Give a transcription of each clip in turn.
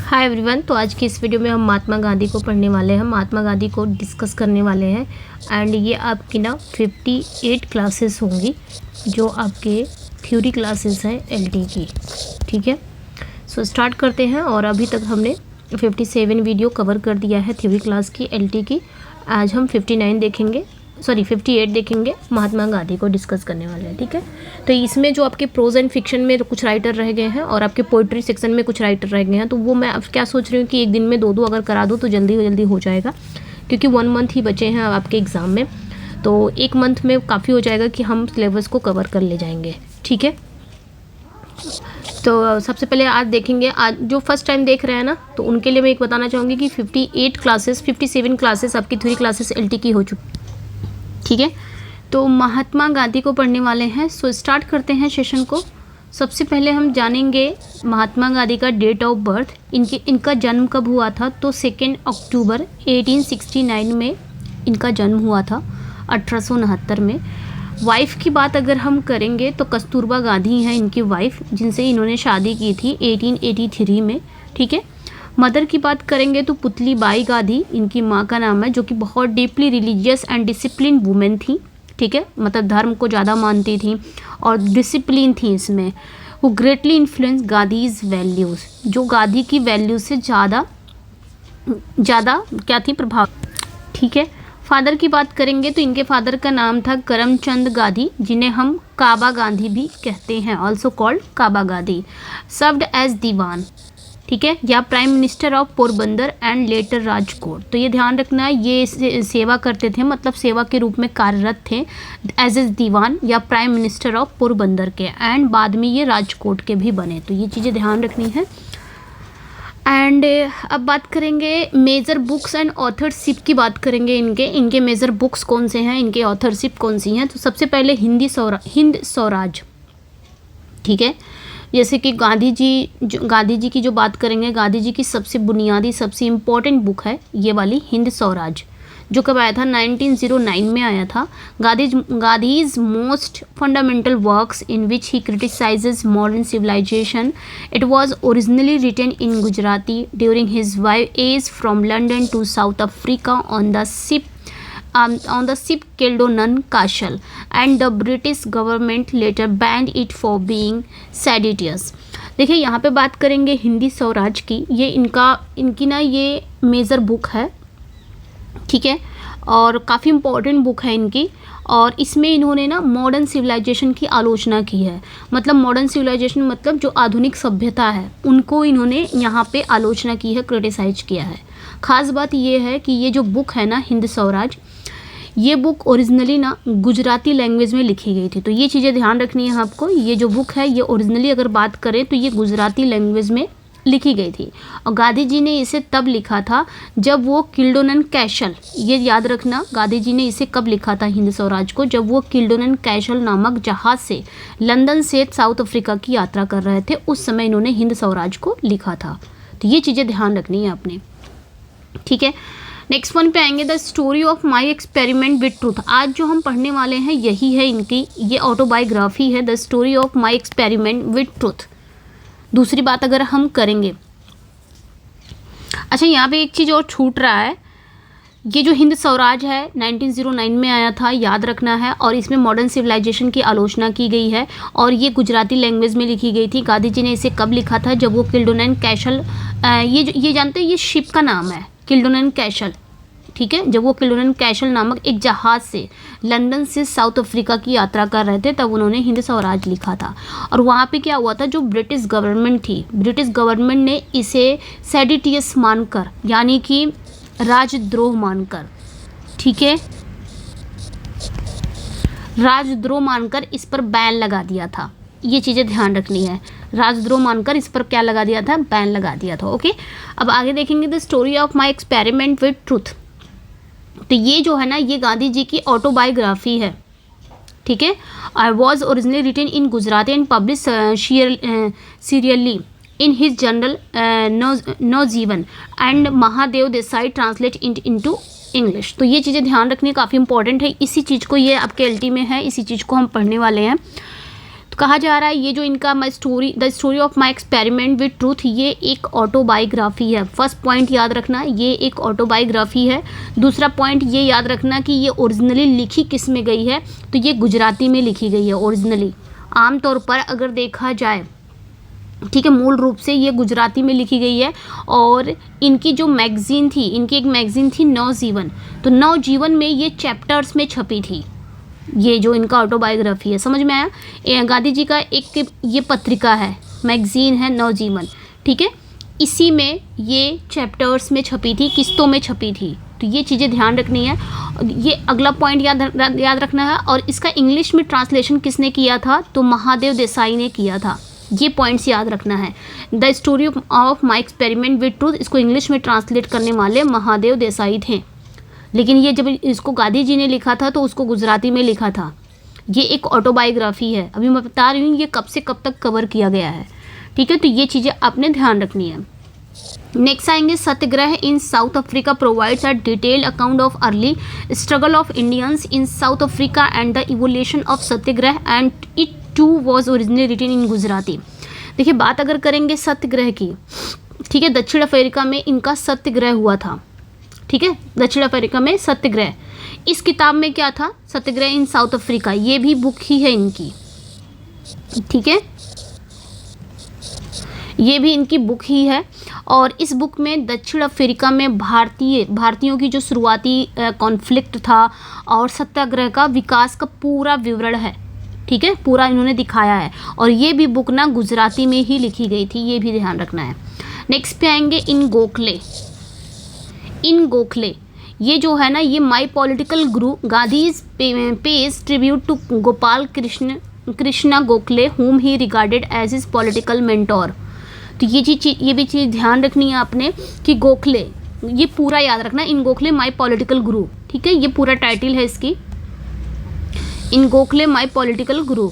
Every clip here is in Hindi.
Hi everyone. तो आज की इस वीडियो में हम महात्मा गांधी को पढ़ने वाले हैं, महात्मा गांधी को डिस्कस करने वाले हैं। एंड ये आपकी ना 58 क्लासेस होंगी जो आपके थ्योरी क्लासेस हैं एलटी की। ठीक है, सो स्टार्ट करते हैं। और अभी तक हमने 57 वीडियो कवर कर दिया है थ्योरी क्लास की एलटी की। आज हम 58 देखेंगे, महात्मा गांधी को डिस्कस करने वाले हैं। ठीक है, तो इसमें जो आपके प्रोज एंड फिक्शन में कुछ राइटर रह गए हैं और आपके पोइट्री सेक्शन में कुछ राइटर रह गए हैं, तो वो मैं अब क्या सोच रही हूँ कि एक दिन में दो अगर करा दूँ तो जल्दी हो जाएगा, क्योंकि 1 मंथ ही बचे हैं आपके एग्ज़ाम में। तो 1 मंथ में काफ़ी हो जाएगा कि हम सिलेबस को कवर कर ले जाएंगे। ठीक है, तो सबसे पहले आज देखेंगे, आज जो फर्स्ट टाइम देख रहे हैं ना, तो उनके लिए मैं एक बताना चाहूँगी कि 57 क्लासेस आपकी थ्योरी क्लासेस एलटी की हो चुकी। ठीक है, तो महात्मा गांधी को पढ़ने वाले हैं। सो स्टार्ट करते हैं सेशन को। सबसे पहले हम जानेंगे महात्मा गांधी का डेट ऑफ बर्थ। इनका जन्म कब हुआ था, तो 2 अक्टूबर 1869 में इनका जन्म हुआ था, 1869 में। वाइफ की बात अगर हम करेंगे तो कस्तूरबा गांधी हैं इनकी वाइफ, जिनसे इन्होंने शादी की थी 1883 में। ठीक है, मदर की बात करेंगे तो पुतली बाई गांधी इनकी माँ का नाम है, जो कि बहुत deeply religious and discipline women थी। ठीक है, मतलब धर्म को ज़्यादा मानती थी और डिसिप्लिन थी इसमें। वो ग्रेटली इन्फ्लुएंस गांधीज वैल्यूज़, जो गांधी की वैल्यूज से ज़्यादा क्या थी, प्रभाव। ठीक है, फादर की बात करेंगे तो इनके फादर का नाम था करमचंद गांधी, जिन्हें हम काबा गांधी भी कहते हैं, ऑल्सो कॉल्ड काबा गांधी। सर्व्ड एज दीवान, ठीक है, या prime minister of Porbandar and later Rajkot. तो ये ध्यान रखना है, ये सेवा करते थे, मतलब सेवा के रूप में कार्यरत थे एज दीवान या प्राइम मिनिस्टर ऑफ पोरबंदर के, एंड बाद में ये राजकोट के भी बने। तो ये चीज़ें ध्यान रखनी है। एंड अब बात करेंगे मेजर बुक्स एंड ऑथरशिप की बात करेंगे। इनके मेजर बुक्स कौन से हैं, इनके ऑथरशिप कौन सी हैं। तो सबसे पहले हिंद स्वराज। ठीक है, जैसे कि गांधी जी की जो बात करेंगे, गांधी जी की सबसे बुनियादी सबसे इम्पोर्टेंट बुक है ये वाली हिंद स्वराज, जो कब आया था, 1909 में आया था। Gandhi's most fundamental works in which he criticises modern civilisation. It was originally written in Gujarati during his voyage from London to South Africa on the ship Kildonan Castle, and the British government later banned it for being seditious। देखिए, यहाँ पे बात करेंगे हिंदी स्वराज की। ये इनकी ना ये मेजर बुक है। ठीक है, और काफ़ी इम्पोर्टेंट बुक है इनकी। और इसमें इन्होंने ना मॉडर्न सिविलाइजेशन की आलोचना की है। मतलब मॉडर्न सिविलाइजेशन मतलब जो आधुनिक सभ्यता है, उनको इन्होंने यहाँ पे आलोचना की है, क्रिटिसाइज किया है। ख़ास बात ये है कि ये जो बुक है ना हिंद स्वराज, ये बुक ओरिजिनली ना गुजराती लैंग्वेज में लिखी गई थी। तो ये चीज़ें ध्यान रखनी है आपको। ये जो बुक है ये ओरिजिनली अगर बात करें तो ये गुजराती लैंग्वेज में लिखी गई थी। और गांधी जी ने इसे तब लिखा था जब वो किल्डोनन कैसल, ये याद रखना, गांधी जी ने इसे कब लिखा था हिंद स्वराज को, जब वो किल्डोनन कैसल नामक जहाज़ से लंदन से साउथ अफ्रीका की यात्रा कर रहे थे, उस समय इन्होंने हिंद स्वराज को लिखा था। तो ये चीज़ें ध्यान रखनी है आपने। ठीक है, नेक्स्ट वन पे आएंगे, the story of my experiment with truth. आज जो हम पढ़ने वाले हैं यही है इनकी, ये ऑटोबायोग्राफी है, the story of my experiment with truth. दूसरी बात अगर हम करेंगे, अच्छा यहाँ पे एक चीज़ और छूट रहा है, ये जो हिंद स्वराज है 1909 में आया था, याद रखना है। और इसमें मॉडर्न सिविलाइजेशन की आलोचना की गई है और ये गुजराती लैंग्वेज में लिखी गई थी। गांधी जी ने इसे कब लिखा था, जब वो किल्डोनन कैसल, ये जानते हैं, ये शिप का नाम है किल्डोनन कैसल। ठीक है, जब वो किल्डोनन कैसल नामक एक जहाज़ से लंदन से साउथ अफ्रीका की यात्रा कर रहे थे, तब उन्होंने हिंद स्वराज लिखा था। और वहाँ पे क्या हुआ था, जो ब्रिटिश गवर्नमेंट थी, ब्रिटिश गवर्नमेंट ने इसे सेडिटियस मानकर, यानी कि राजद्रोह मानकर, ठीक है, राजद्रोह मानकर इस पर बैन लगा दिया था। ये चीज़ें ध्यान रखनी है, राजद्रोह मानकर इस पर क्या लगा दिया था, बैन लगा दिया था। ओके, अब आगे देखेंगे the story of my experiment with truth. तो ये जो है ना, ये गांधी जी की ऑटोबायोग्राफी है। ठीक है, I was originally written in Gujarati and publish serially in his journal Navjivan and Mahadev Desai translate into English. तो ये चीज़ें ध्यान रखनी काफ़ी इंपॉर्टेंट है। इसी चीज़ को, ये आपके एलटी में है, इसी चीज़ को हम पढ़ने वाले हैं। कहा जा रहा है ये जो इनका the story of my experiment with truth, ये एक ऑटोबायोग्राफी है। फर्स्ट पॉइंट याद रखना, ये एक ऑटोबायोग्राफी है। दूसरा पॉइंट ये याद रखना कि ये ओरिजिनली लिखी किस में गई है, तो ये गुजराती में लिखी गई है ओरिजिनली। आमतौर पर अगर देखा जाए, ठीक है, मूल रूप से ये गुजराती में लिखी गई है। और इनकी जो मैगज़ीन थी, इनकी एक मैगज़ीन थी नवजीवन, तो नवजीवन में ये चैप्टर्स में छपी थी। ये जो इनका ऑटोबायोग्राफी है, समझ में आया? गांधी जी का एक ये पत्रिका है, मैगज़ीन है नवजीवन, ठीक है, इसी में ये चैप्टर्स में छपी थी, किस्तों में छपी थी। तो ये चीज़ें ध्यान रखनी है। ये अगला पॉइंट याद रखना है। और इसका इंग्लिश में ट्रांसलेशन किसने किया था, तो महादेव देसाई ने किया था। ये पॉइंट्स याद रखना है। The story of my experiment with truth, इसको इंग्लिश में ट्रांसलेट करने वाले महादेव देसाई थे, लेकिन ये जब इसको गांधी जी ने लिखा था तो उसको गुजराती में लिखा था। ये एक ऑटोबायोग्राफी है, अभी मैं बता रही हूँ ये कब से कब तक कवर किया गया है, ठीक है। तो ये चीज़ें आपने ध्यान रखनी है। नेक्स्ट आएंगे, Satyagraha in South Africa provides a detailed account of early struggle of Indians in South Africa and the evolution of satyagraha and it too was originally written in Gujarati. देखिए, बात अगर करेंगे सत्याग्रह की, ठीक है, दक्षिण अफ्रीका में इनका सत्याग्रह हुआ था, ठीक है, दक्षिण अफ्रीका में सत्याग्रह। इस किताब में क्या था, सत्याग्रह इन साउथ अफ्रीका, ये भी बुक ही है इनकी, ठीक है, ये भी इनकी बुक ही है। और इस बुक में दक्षिण अफ्रीका में भारतीयों की जो शुरुआती कॉन्फ्लिक्ट था और सत्याग्रह का विकास का पूरा विवरण है, ठीक है, पूरा इन्होंने दिखाया है। और ये भी बुक ना गुजराती में ही लिखी गई थी, ये भी ध्यान रखना है। नेक्स्ट पे आएंगे इन गोखले, ये जो है ना, ये my political guru Gandhi pays tribute to Gopal Krishna Gokhale whom he regarded as his political mentor. तो ये भी चीज़ ध्यान रखनी है आपने कि गोखले, ये पूरा याद रखना, इन गोखले माई पॉलिटिकल गुरु, ठीक है, ये पूरा टाइटल है इसकी, इन गोखले माई पॉलिटिकल गुरु,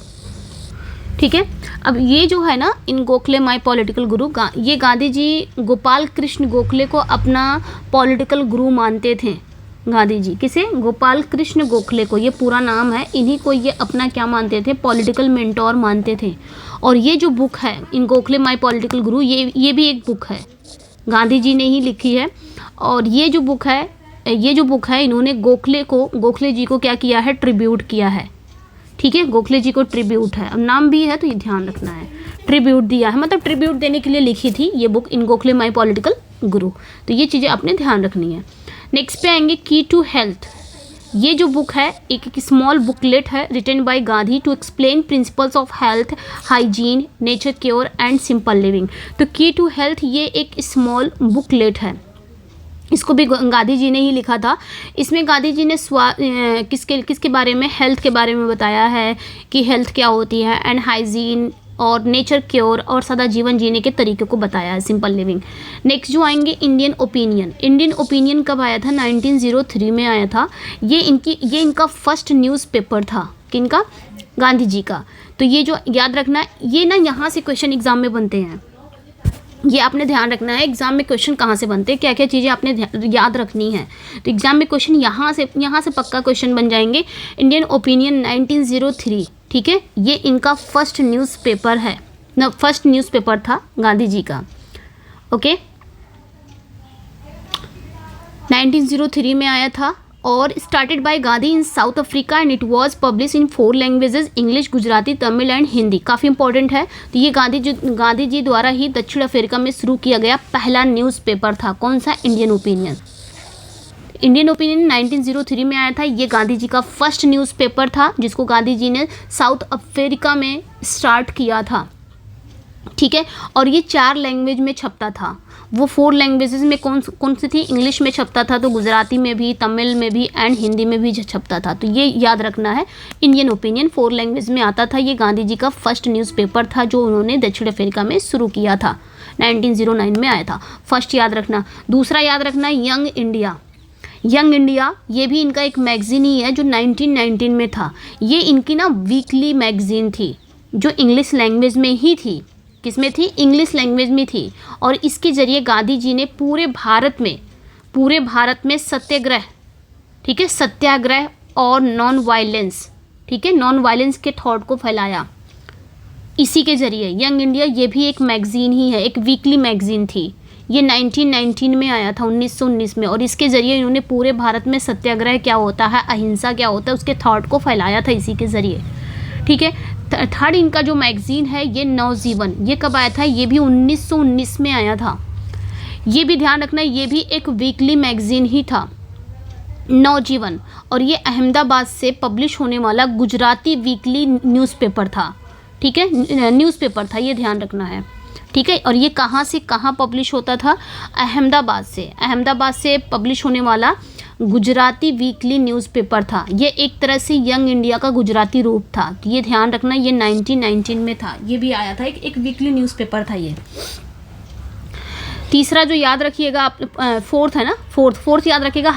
ठीक है। अब ये जो है ना, इन गोखले माई पॉलिटिकल गुरु, ये गांधी जी गोपाल कृष्ण गोखले को अपना पॉलिटिकल गुरु मानते थे। गांधी जी किसे, गोपाल कृष्ण गोखले को, ये पूरा नाम है, इन्हीं को ये अपना क्या मानते थे, पॉलिटिकल मेंटोर मानते थे। और ये जो बुक है इन गोखले माई पॉलिटिकल गुरु, ये भी एक बुक है, गांधी जी ने ही लिखी है। और ये जो बुक है इन्होंने गोखले जी को क्या किया है, ट्रिब्यूट किया है, ठीक है, गोखले जी को ट्रिब्यूट है। अब नाम भी है तो ये ध्यान रखना है, ट्रिब्यूट दिया है, मतलब ट्रिब्यूट देने के लिए लिखी थी ये बुक, इन गोखले माई पॉलिटिकल गुरु। तो ये चीज़ें आपने ध्यान रखनी है। नेक्स्ट पे आएंगे की टू हेल्थ, ये जो बुक है एक स्मॉल बुकलेट है written by Gandhi to explain principles of health, hygiene, nature care and simple living. तो की टू हेल्थ ये एक स्मॉल बुकलेट है, इसको भी गांधी जी ने ही लिखा था। इसमें गांधी जी ने किसके बारे में, हेल्थ के बारे में बताया है कि हेल्थ क्या होती है, एंड हाइजीन और नेचर केयर और सदा जीवन जीने के तरीके को बताया है, सिंपल लिविंग। नेक्स्ट जो आएंगे इंडियन ओपिनियन कब आया था, 1903 में आया था। ये इनका फर्स्ट न्यूज़पेपर था, किनका, गांधी जी का। तो ये जो याद रखना, ये ना यहाँ से क्वेश्चन एग्जाम में बनते हैं, ये आपने ध्यान रखना है एग्जाम में क्वेश्चन कहाँ से बनते हैं, क्या क्या चीज़ें आपने याद रखनी है। तो एग्जाम में क्वेश्चन यहाँ से पक्का क्वेश्चन बन जाएंगे। इंडियन ओपिनियन 1903, ठीक है, ये इनका फर्स्ट न्यूज़पेपर है, फर्स्ट न्यूज़पेपर था गांधी जी का, ओके, 1903 में आया था। और started by Gandhi in South Africa and it was publish in 4 languages, English, Gujarati, Tamil and Hindi. काफ़ी इंपॉर्टेंट है। तो ये गांधी जी द्वारा ही दक्षिण अफ्रीका में शुरू किया गया पहला न्यूज़पेपर था। कौन सा, इंडियन ओपिनियन 1903 में आया था। ये गांधी जी का फर्स्ट न्यूज़पेपर था जिसको गांधी जी ने साउथ अफ्रीका में स्टार्ट किया था, ठीक है। और ये 4 लैंग्वेज में छपता था। वो 4 लैंग्वेजेस में कौन सी थी, इंग्लिश में छपता था, तो गुजराती में भी, तमिल में भी एंड हिंदी में भी छपता था। तो ये याद रखना है, इंडियन ओपिनियन 4 लैंग्वेज में आता था। ये गांधी जी का फर्स्ट न्यूज़पेपर था जो उन्होंने दक्षिण अफ्रीका में शुरू किया था, 1909 में आया था। फर्स्ट याद रखना। दूसरा याद रखना, यंग इंडिया, ये भी इनका एक मैगज़ीन ही है जो 1919 में था। ये इनकी ना वीकली मैगज़ीन थी जो इंग्लिश लैंग्वेज में ही थी। किसमें थी, इंग्लिश लैंग्वेज में थी। और इसके ज़रिए गांधी जी ने पूरे भारत में सत्याग्रह, ठीक है, सत्याग्रह और नॉन वायलेंस, ठीक है, नॉन वायलेंस के थॉट को फैलाया। इसी के ज़रिए यंग इंडिया ये भी एक मैगज़ीन ही है, एक वीकली मैगज़ीन थी। ये 1919 में आया था, 1919 में, और इसके ज़रिए इन्होंने पूरे भारत में सत्याग्रह क्या होता है, अहिंसा क्या होता है, उसके थॉट को फैलाया था इसी के ज़रिए। ठीक है। थर्ड इनका जो मैगज़ीन है ये नवजीवन, ये कब आया था, ये भी 1919 में आया था। ये भी ध्यान रखना, ये भी एक वीकली मैगज़ीन ही था, नवजीवन, और ये अहमदाबाद से पब्लिश होने वाला गुजराती वीकली न्यूज़पेपर था। ठीक है, न्यूज़पेपर था, ये ध्यान रखना है। ठीक है, और ये कहाँ से कहाँ पब्लिश होता था, अहमदाबाद से पब्लिश होने वाला गुजराती वीकली न्यूज़पेपर था। ये एक तरह से यंग इंडिया का गुजराती रूप था। तो ये ध्यान रखना, ये 1919 में था, ये भी आया था, एक वीकली न्यूज़पेपर था ये। तीसरा जो याद रखिएगा आप, फोर्थ है ना, फोर्थ याद रखिएगा,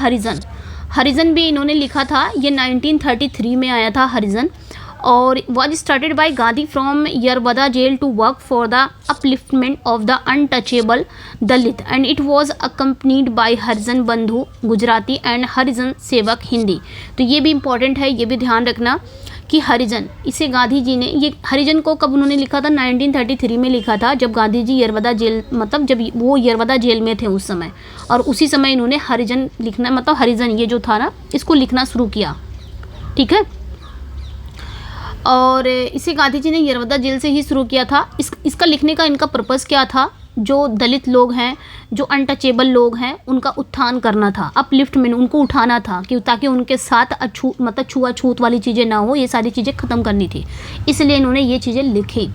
हरिजन भी इन्होंने लिखा था, ये 1933 में आया था हरिजन, और was started by Gandhi from Yerwada jail to work for the upliftment of the untouchable Dalit, and it was accompanied by Harijan Bandhu Gujarati and Harijan Sevak Hindi. तो ये भी इम्पॉर्टेंट है, ये भी ध्यान रखना कि हरिजन, इसे गांधी जी ने, ये हरिजन को कब उन्होंने लिखा था, 1933 में लिखा था, जब गांधी जी यरवदा जेल, मतलब जब वो यरवदा जेल में थे उस समय, और उसी समय इन्होंने हरिजन लिखना, मतलब हरिजन ये जो था ना, इसको लिखना शुरू किया। ठीक है, और इसे गांधी जी ने यरवदा जेल से ही शुरू किया था। इसका लिखने का इनका पर्पज़ क्या था, जो दलित लोग हैं, जो अनटचेबल लोग हैं, उनका उत्थान करना था, अपलिफ्टमेंट, उनको उठाना था, कि ताकि उनके साथ मतलब छुआछूत वाली चीज़ें ना हो, ये सारी चीज़ें ख़त्म करनी थी, इसलिए इन्होंने ये चीज़ें लिखी।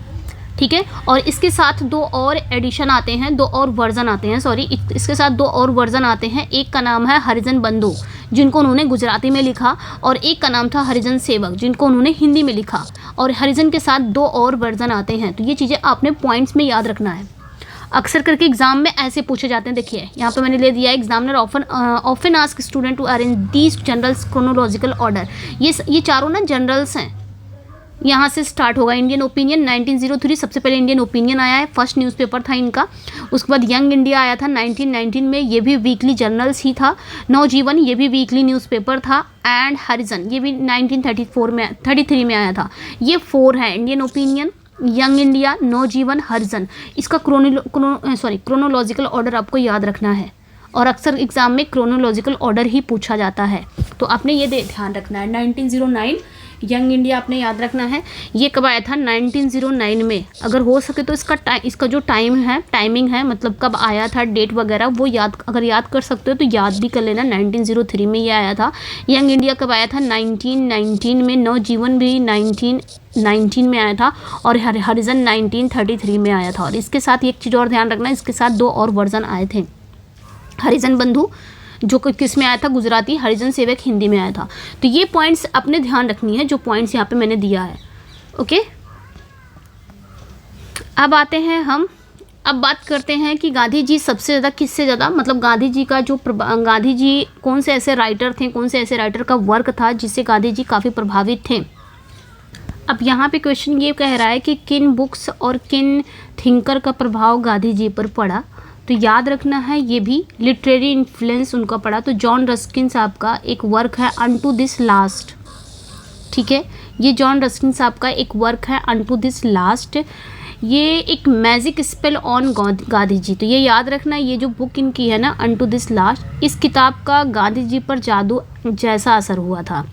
ठीक है, और इसके साथ दो और एडिशन आते हैं, दो और वर्जन आते हैं, सॉरी, इसके साथ दो और वर्जन आते हैं। एक का नाम है हरिजन बंधु, जिनको उन्होंने गुजराती में लिखा, और एक का नाम था हरिजन सेवक, जिनको उन्होंने हिंदी में लिखा, और हरिजन के साथ दो और वर्जन आते हैं। तो ये चीज़ें आपने पॉइंट्स में याद रखना है, अक्सर करके एग्जाम में ऐसे पूछे जाते हैं। देखिए यहाँ पे मैंने ले दिया है, examiner often ask student to arrange these journals chronological order. ये चारों ना जनरल्स हैं, यहाँ से स्टार्ट होगा। इंडियन ओपिनियन 1903, सबसे पहले इंडियन ओपिनियन आया है, फर्स्ट न्यूज़पेपर था इनका। उसके बाद यंग इंडिया आया था 1919 में, ये भी वीकली जर्नल्स ही था। नवजीवन, ये भी वीकली न्यूज़पेपर था। एंड हरिजन, ये भी 1933 में आया था। ये 4 है, इंडियन ओपिनियन, यंग इंडिया, नवजीवन, हरिजन। इसका क्रोनोलॉजिकल ऑर्डर आपको याद रखना है, और अक्सर एग्जाम में क्रोनोलॉजिकल ऑर्डर ही पूछा जाता है, तो आपने ये ध्यान रखना है। 1909 यंग इंडिया आपने याद रखना है। ये कब आया था, 1909 में। अगर हो सके तो इसका जो टाइमिंग है, मतलब कब आया था, डेट वगैरह वो अगर याद कर सकते हो तो याद भी कर लेना। 1903 में ये आया था। यंग इंडिया कब आया था, 1919 में। नवजीवन भी 1919 में आया था, और हरिजन 1933 में आया था। और इसके साथ एक चीज़ और ध्यान रखना, इसके साथ 2 और वर्जन आए थे। हरिजन बंधु जो किस में आया था, गुजराती, हरिजन सेवक हिंदी में आया था। तो ये पॉइंट्स अपने ध्यान रखनी है, जो पॉइंट्स यहाँ पे मैंने दिया है। ओके, अब आते हैं अब बात करते हैं कि गांधी जी सबसे ज़्यादा किससे ज़्यादा, मतलब गांधी जी का जो गांधी जी कौन से ऐसे राइटर थे, कौन से ऐसे राइटर का वर्क था जिससे गांधी जी काफ़ी प्रभावित थे। अब यहाँ पे क्वेश्चन ये कह रहा है कि किन बुक्स और किन थिंकर का प्रभाव गांधी जी पर पड़ा। तो याद रखना है, ये भी लिटरेरी इन्फ्लुएंस उनका पड़ा। तो जॉन रस्किन साहब का एक वर्क है अनटू दिस लास्ट। ठीक है, ये जॉन रस्किन साहब का एक वर्क है अनटू दिस लास्ट। ये एक magic spell on Gandhi ji. तो ये याद रखना, ये जो बुक इनकी है ना, अनटू दिस लास्ट, इस किताब का गांधी जी पर जादू जैसा असर हुआ था,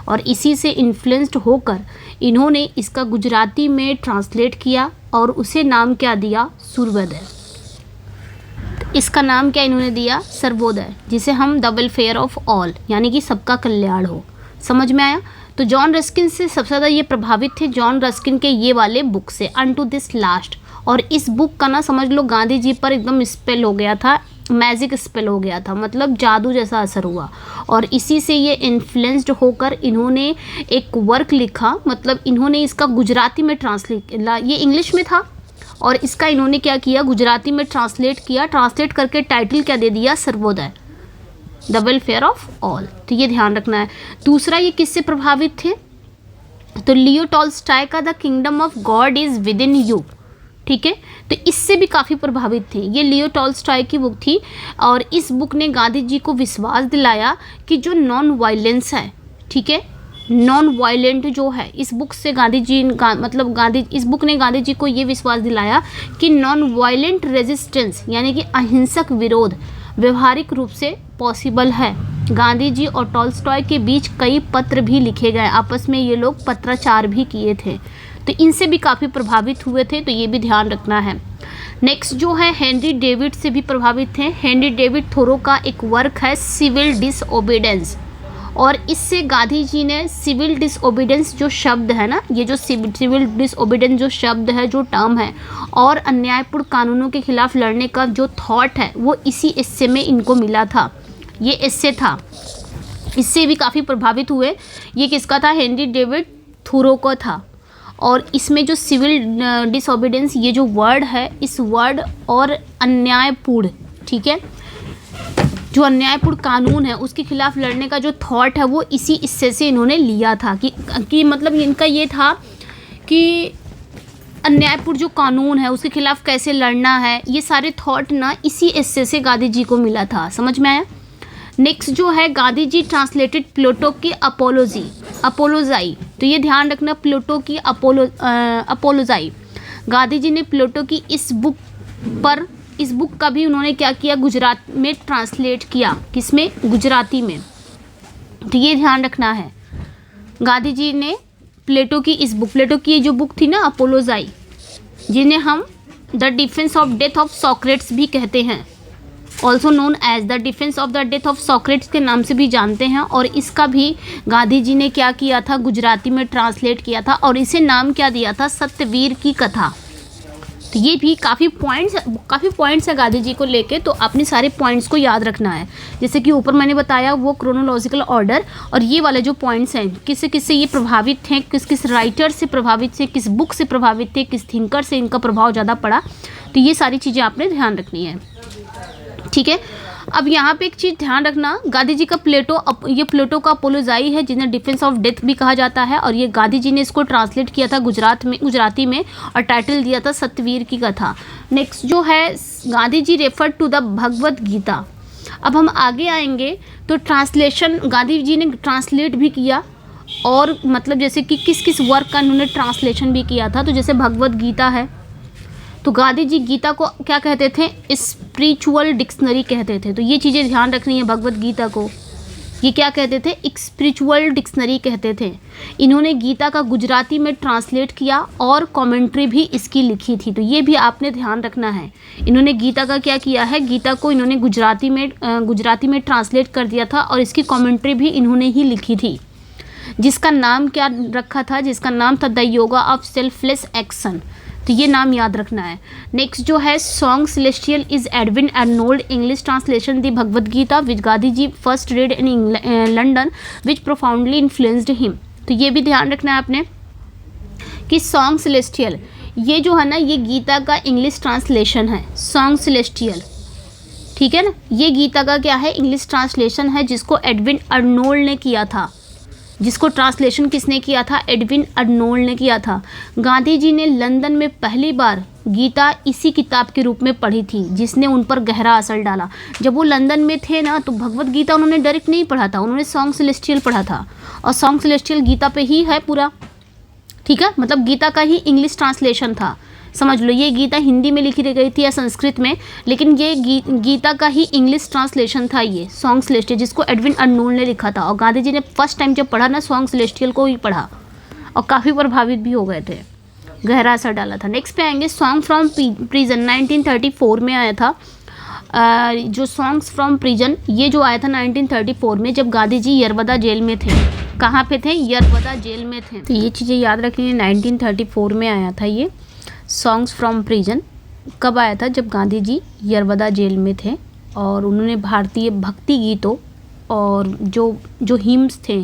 और इसी से इन्फ्लुएंस्ड होकर इन्होंने इसका गुजराती में ट्रांसलेट किया, और उसे नाम क्या दिया, सूर्योदय। इसका नाम क्या इन्होंने दिया, सर्वोदय, जिसे हम द वेलफेयर ऑफ ऑल, यानी कि सबका कल्याण हो। समझ में आया। तो जॉन रस्किन से सबसे ज़्यादा ये प्रभावित थे, जॉन रस्किन के ये वाले बुक से, अनटू दिस लास्ट। और इस बुक का ना समझ लो गांधी जी पर एकदम स्पेल हो गया था, मैजिक स्पेल हो गया था, मतलब जादू जैसा असर हुआ। और इसी से ये इन्फ्लुएंस्ड होकर इन्होंने एक वर्क लिखा, मतलब इन्होंने इसका गुजराती में ये इंग्लिश में था, और इसका इन्होंने क्या किया, गुजराती में ट्रांसलेट किया। ट्रांसलेट करके टाइटल क्या दे दिया, Sarvodaya, the welfare of all. तो ये ध्यान रखना है। दूसरा, ये किससे प्रभावित थे, तो लियो टॉल्स्टॉय का the kingdom of God is with in you. ठीक है, तो इससे भी काफ़ी प्रभावित थे। ये लियो टॉल्स्टॉय की बुक थी, और इस बुक ने गांधी जी को विश्वास दिलाया कि जो नॉन वायलेंस है, ठीक है, नॉन वायलेंट जो है, इस बुक से गांधी जी इस बुक ने गांधी जी को ये विश्वास दिलाया कि नॉन वायलेंट रेजिस्टेंस यानी कि अहिंसक विरोध व्यवहारिक रूप से पॉसिबल है। गांधी जी और टॉल्स्टॉय के बीच कई पत्र भी लिखे गए, आपस में ये लोग पत्राचार भी किए थे, तो इनसे भी काफ़ी प्रभावित हुए थे, तो ये भी ध्यान रखना है। नेक्स्ट जो है हेनरी डेविड से भी प्रभावित थे। हेनरी डेविड थोरो का एक वर्क है सिविल डिसओबीडेंस, और इससे गांधी जी ने सिविल डिसओबीडेंस जो शब्द है ना, ये जो सिविल डिसओबीडेंस जो शब्द है, जो टर्म है, और अन्यायपूर्ण कानूनों के खिलाफ लड़ने का जो थॉट है वो इसी एस्से में इनको मिला था, ये एस्से था, इससे भी काफ़ी प्रभावित हुए। ये किसका था? हेनरी डेविड थोरो का था। और इसमें जो सिविल डिसओबीडेंस ये जो वर्ड है, इस वर्ड और अन्यायपूर्ण, ठीक है, जो अन्यायपूर्ण कानून है उसके खिलाफ लड़ने का जो थॉट है वो इसी हिस्से से इन्होंने लिया था कि मतलब इनका ये था कि अन्यायपूर्ण जो कानून है उसके खिलाफ कैसे लड़ना है, ये सारे थॉट ना इसी हिस्से से गांधी जी को मिला था। समझ में आया? नेक्स्ट जो है गांधी जी ट्रांसलेटेड प्लेटो की अपोलोजाई, तो ये ध्यान रखना, प्लेटो की अपोलोजाई, गांधी जी ने प्लेटो की इस बुक का भी उन्होंने क्या किया? गुजरात में ट्रांसलेट किया। किसमें? गुजराती में। तो ये ध्यान रखना है, गांधी जी ने प्लेटो की ये जो बुक थी ना अपोलोजाई, जिन्हें हम the defence of death of Socrates भी कहते हैं, also known as the defence of the death of Socrates के नाम से भी जानते हैं, और इसका भी गांधी जी ने क्या किया था? गुजराती में ट्रांसलेट किया था, और इसे नाम क्या दिया था? सत्यवीर की कथा। तो ये भी काफ़ी पॉइंट्स है गांधी जी को लेके, तो अपने सारे पॉइंट्स को याद रखना है। जैसे कि ऊपर मैंने बताया वो क्रोनोलॉजिकल ऑर्डर, और ये वाले जो पॉइंट्स हैं किससे किससे ये प्रभावित हैं, किस किस राइटर से प्रभावित थे, किस बुक से प्रभावित थे, किस थिंकर से इनका प्रभाव ज़्यादा पड़ा, तो ये सारी चीज़ें आपने ध्यान रखनी है। ठीक है, अब यहाँ पे एक चीज़ ध्यान रखना, गांधी जी का प्लेटो का अपोलोजाई है, जिन्हें डिफेंस ऑफ डेथ भी कहा जाता है, और ये गांधी जी ने इसको ट्रांसलेट किया था गुजराती में, और टाइटल दिया था सत्यवीर की कथा। नेक्स्ट जो है Gandhi ji refer to the Bhagavad Gita. अब हम आगे आएंगे तो ट्रांसलेशन गांधी जी ने ट्रांसलेट भी किया, और मतलब जैसे कि किस किस वर्क का उन्होंने ट्रांसलेशन भी किया था। तो जैसे भगवत गीता है, तो गांधी जी गीता को क्या कहते थे? स्पिरिचुअल डिक्शनरी कहते थे। तो ये चीज़ें ध्यान रखनी है, भगवत गीता को ये क्या कहते थे? एक स्पिरिचुअल डिक्शनरी कहते थे। इन्होंने गीता का गुजराती में ट्रांसलेट किया और कमेंट्री भी इसकी लिखी थी, तो ये भी आपने ध्यान रखना है। इन्होंने गीता का क्या किया है? गीता को इन्होंने गुजराती में ट्रांसलेट कर दिया था, और इसकी कमेंट्री भी इन्होंने ही लिखी थी, जिसका नाम क्या रखा था? जिसका नाम था the yoga of selfless action. तो ये नाम याद रखना है। नेक्स्ट जो है song celestial is Edwin Arnold English translation the Bhagavad Gita which Gandhi ji first read in London which profoundly influenced him. तो ये भी ध्यान रखना है आपने कि सॉन्ग सेलेस्टियल ये जो है ना, ये गीता का इंग्लिश ट्रांसलेशन है, सॉन्ग सेलेस्टियल, ठीक है ना। ये गीता का क्या है? इंग्लिश ट्रांसलेशन है, जिसको एडविन अर्नोल्ड ने किया था। जिसको ट्रांसलेशन किसने किया था? एडविन अर्नोल्ड ने किया था। गांधी जी ने लंदन में पहली बार गीता इसी किताब के रूप में पढ़ी थी, जिसने उन पर गहरा असर डाला। जब वो लंदन में थे ना, तो भगवत गीता उन्होंने डायरेक्ट नहीं पढ़ा था, उन्होंने सॉन्ग सेलेस्टियल पढ़ा था, और सॉन्ग सेलेस्टियल गीता पे ही है पूरा, ठीक है। मतलब गीता का ही इंग्लिश ट्रांसलेशन था, समझ लो। ये गीता हिंदी में लिखी गई थी या संस्कृत में, लेकिन ये गीता का ही इंग्लिश ट्रांसलेशन था, ये सॉन्ग सेलेस्टियल, जिसको एडविन अर्नोल्ड ने लिखा था। और गांधी जी ने फर्स्ट टाइम जब पढ़ा ना, सॉन्ग सेलेस्टियल को ही पढ़ा, और काफ़ी प्रभावित भी हो गए थे, गहरा असर डाला था। नेक्स्ट पे आएंगे सॉन्ग फ्रॉम प्रिजन, 1934 में आया था। जो सॉन्ग्स फ्रॉम प्रिजन ये जो आया था 1934 में, जब गांधी जी यरवदा जेल में थे। कहाँ पे थे? यरवदा जेल में थे। तो ये चीज़ें याद रखनी है, 1934 में आया था ये सॉन्ग्स फ्रॉम प्रिजन। कब आया था? जब गांधी जी यरवदा जेल में थे, और उन्होंने भारतीय भक्ति गीतों और जो हिम्स थे,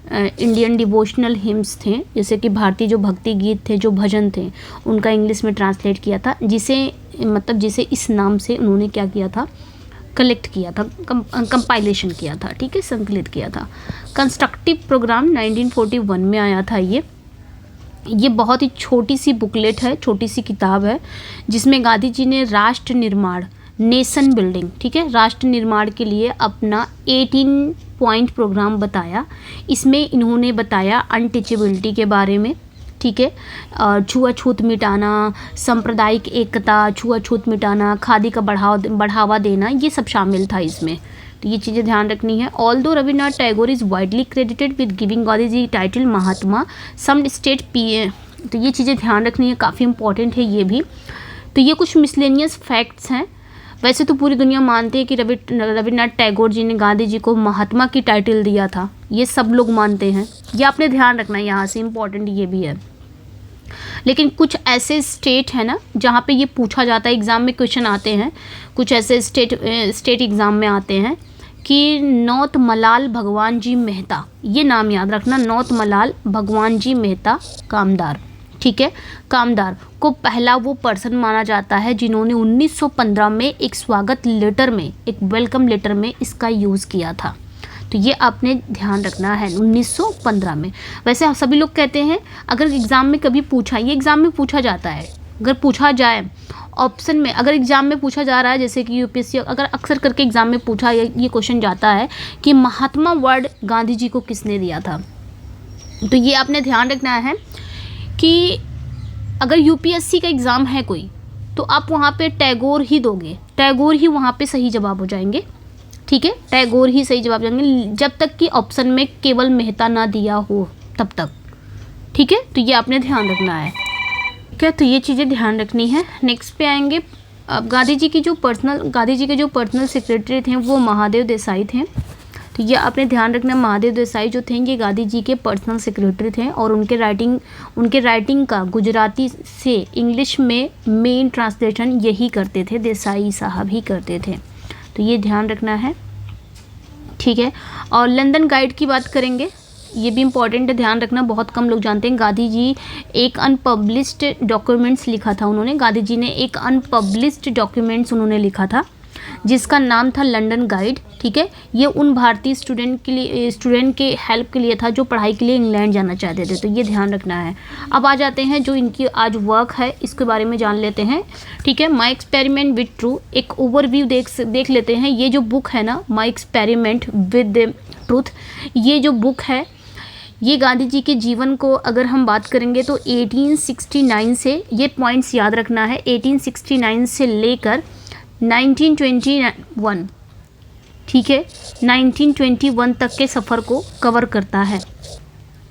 इंडियन डिवोशनल हिम्स थे, जैसे कि भारतीय जो भक्ति गीत थे, जो भजन थे, उनका इंग्लिश में ट्रांसलेट किया था, जिसे इस नाम से उन्होंने क्या किया था? कलेक्ट किया था, कंपाइलेशन किया था, ठीक है, संकलित किया था। कंस्ट्रक्टिव प्रोग्राम 1941 में आया था। ये बहुत ही छोटी सी बुकलेट है, छोटी सी किताब है, जिसमें गांधी जी ने राष्ट्र निर्माण नेशन बिल्डिंग, ठीक है, राष्ट्र निर्माण के लिए अपना 18 पॉइंट प्रोग्राम बताया। इसमें इन्होंने बताया अनटचेबिलिटी के बारे में, ठीक है, छुआछूत मिटाना, सांप्रदायिक एकता, छुआछूत मिटाना, खादी का बढ़ावा देना, ये सब शामिल था इसमें। तो ये चीज़ें ध्यान रखनी है। Although Rabindranath Tagore is widely credited with giving Gandhi ji title Mahatma, some state P, तो ये चीज़ें ध्यान रखनी है, काफ़ी इंपॉर्टेंट है ये भी। तो ये कुछ मिसलेनियस फैक्ट्स हैं। वैसे तो पूरी दुनिया मानती है कि रविन्द्रनाथ टैगोर जी ने गांधी जी को महात्मा की टाइटल दिया था, ये सब लोग मानते हैं, ये आपने ध्यान रखना है, यहाँ से इम्पॉर्टेंट ये भी है। लेकिन कुछ ऐसे स्टेट है ना जहाँ पे ये पूछा जाता है, एग्ज़ाम में क्वेश्चन आते हैं, कुछ ऐसे स्टेट एग्ज़ाम में आते हैं कि नौतमलाल भगवान जी मेहता, ये नाम याद रखना, नौतमलाल भगवान जी मेहता कामदार, ठीक है, कामदार को पहला वो पर्सन माना जाता है जिन्होंने 1915 में एक स्वागत लेटर में, एक वेलकम लेटर में इसका यूज़ किया था। तो ये आपने ध्यान रखना है 1915 में। वैसे सभी लोग कहते हैं अगर एग्ज़ाम में कभी पूछा, ये एग्ज़ाम में पूछा जाता है, अगर पूछा जाए ऑप्शन में, अगर एग्ज़ाम में पूछा जा रहा है, जैसे कि यूपीएससी अगर अक्सर करके एग्ज़ाम में पूछा ये क्वेश्चन जाता है कि महात्मा वर्ड गांधी जी को किसने दिया था, तो ये आपने ध्यान रखना है कि अगर यूपीएससी का एग्ज़ाम है कोई तो आप वहाँ पे टैगोर ही दोगे, टैगोर ही वहाँ पे सही जवाब हो जाएंगे, ठीक है, टैगोर ही सही जवाब जाएंगे, जब तक कि ऑप्शन में केवल मेहता ना दिया हो तब तक, ठीक है। तो ये आपने ध्यान रखना है, ठीक है, तो ये चीज़ें ध्यान रखनी है। नेक्स्ट पे आएंगे, अब गांधी जी के जो पर्सनल सेक्रेटरी थे वो महादेव देसाई थे। तो ये आपने ध्यान रखना, महादेव देसाई जो थे ये गांधी जी के पर्सनल सेक्रेटरी थे और उनके राइटिंग का गुजराती से इंग्लिश में मेन ट्रांसलेशन यही करते थे, देसाई साहब ही करते थे। तो ये ध्यान रखना है, ठीक है। और लंदन गाइड की बात करेंगे, ये भी इम्पॉर्टेंट है, ध्यान रखना, बहुत कम लोग जानते हैं। गांधी जी एक अनपब्लिश्ड डॉक्यूमेंट्स लिखा था उन्होंने, गांधी जी ने एक अनपब्लिश्ड डॉक्यूमेंट्स उन्होंने लिखा था जिसका नाम था लंदन गाइड, ठीक है। ये उन भारतीय स्टूडेंट के हेल्प के लिए था जो पढ़ाई के लिए इंग्लैंड जाना चाहते थे, तो ये ध्यान रखना है। अब आ जाते हैं जो इनकी आज वर्क है इसके बारे में जान लेते हैं, ठीक है। माई एक्सपेरिमेंट विद ट्रू, एक ओवरव्यू देख लेते हैं। ये जो बुक है ना, माई एक्सपेरिमेंट विद ट्रूथ, ये जो बुक है ये गांधी जी के जीवन को अगर हम बात करेंगे तो 1869 से, ये पॉइंट्स याद रखना है, 1869 से लेकर 1921, ठीक है, 1921 तक के सफ़र को कवर करता है।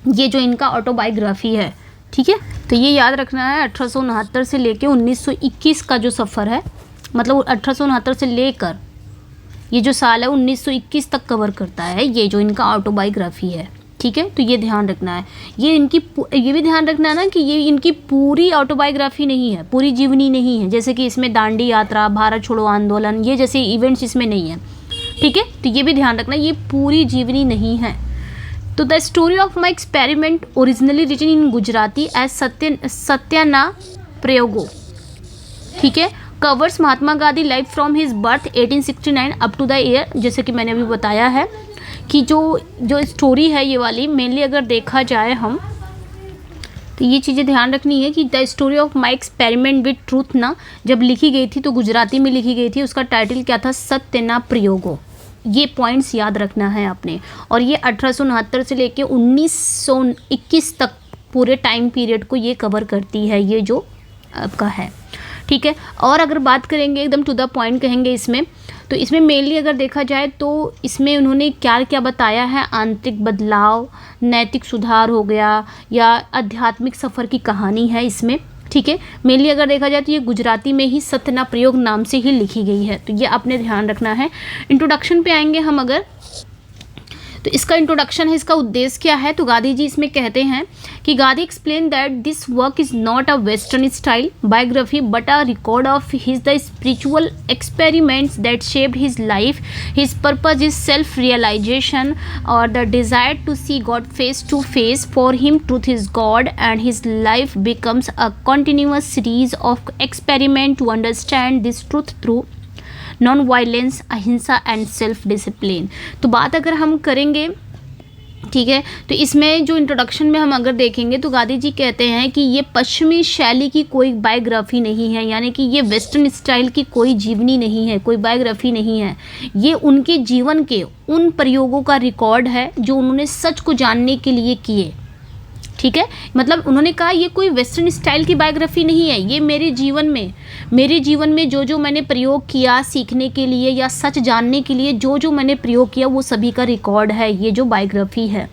ये जो इनका ऑटोबायोग्राफी है, ठीक है, तो ये याद रखना है 1869 से लेकर 1921 का जो सफ़र है, मतलब 1869 से लेकर ये जो साल है 1921 तक कवर करता है, ये जो इनका ऑटोबायोग्राफी है, ठीक है। तो ये ध्यान रखना है, ये भी ध्यान रखना है ना कि ये इनकी पूरी ऑटोबायोग्राफी नहीं है, पूरी जीवनी नहीं है, जैसे कि इसमें दांडी यात्रा, भारत छोड़ो आंदोलन, ये जैसे इवेंट्स इसमें नहीं है, ठीक है। तो ये भी ध्यान रखना, ये पूरी जीवनी नहीं है। तो the story of my experiment originally written in Gujarati as Satyana Prayogo, ठीक है, covers Mahatma Gandhi life from his birth 1869 up to the year, जैसे कि मैंने अभी बताया है कि जो स्टोरी है ये वाली मेनली अगर देखा जाए हम, तो ये चीज़ें ध्यान रखनी है कि the story of my experiment with truth ना जब लिखी गई थी तो गुजराती में लिखी गई थी, उसका टाइटल क्या था, सत्य ना प्रयोगो। ये पॉइंट्स याद रखना है आपने। और ये 1869 से लेके 1921 तक पूरे टाइम पीरियड को ये कवर करती है, ये जो आपका है, ठीक है। और अगर बात करेंगे एकदम टू द पॉइंट कहेंगे इसमें, तो इसमें मेनली अगर देखा जाए तो इसमें उन्होंने क्या क्या बताया है, आंतरिक बदलाव, नैतिक सुधार हो गया, या आध्यात्मिक सफ़र की कहानी है इसमें, ठीक है। मेनली अगर देखा जाए तो ये गुजराती में ही सत्य ना प्रयोग नाम से ही लिखी गई है, तो ये आपने ध्यान रखना है। इंट्रोडक्शन पे आएंगे हम अगर, तो इसका इंट्रोडक्शन है, इसका उद्देश्य क्या है, तो गांधी जी इसमें कहते हैं कि Gandhi explain that this work is not a western style biography but a record of his the spiritual experiments that shaped his life. His purpose is self realisation और the desire to see God face to face. For him truth is God and his life becomes a continuous series of experiment to understand this truth through non violence, ahimsa and self discipline. तो बात अगर हम करेंगे ठीक है। तो इसमें जो इंट्रोडक्शन में हम अगर देखेंगे तो गांधी जी कहते हैं कि ये पश्चिमी शैली की कोई बायोग्राफी नहीं है, यानी कि ये वेस्टर्न स्टाइल की कोई जीवनी नहीं है, कोई बायोग्राफी नहीं है। ये उनके जीवन के उन प्रयोगों का रिकॉर्ड है जो उन्होंने सच को जानने के लिए किए। ठीक है, मतलब उन्होंने कहा ये कोई वेस्टर्न स्टाइल की बायोग्राफी नहीं है, ये मेरे जीवन में जो जो मैंने प्रयोग किया सीखने के लिए या सच जानने के लिए, जो जो मैंने प्रयोग किया वो सभी का रिकॉर्ड है, ये जो बायोग्राफी है।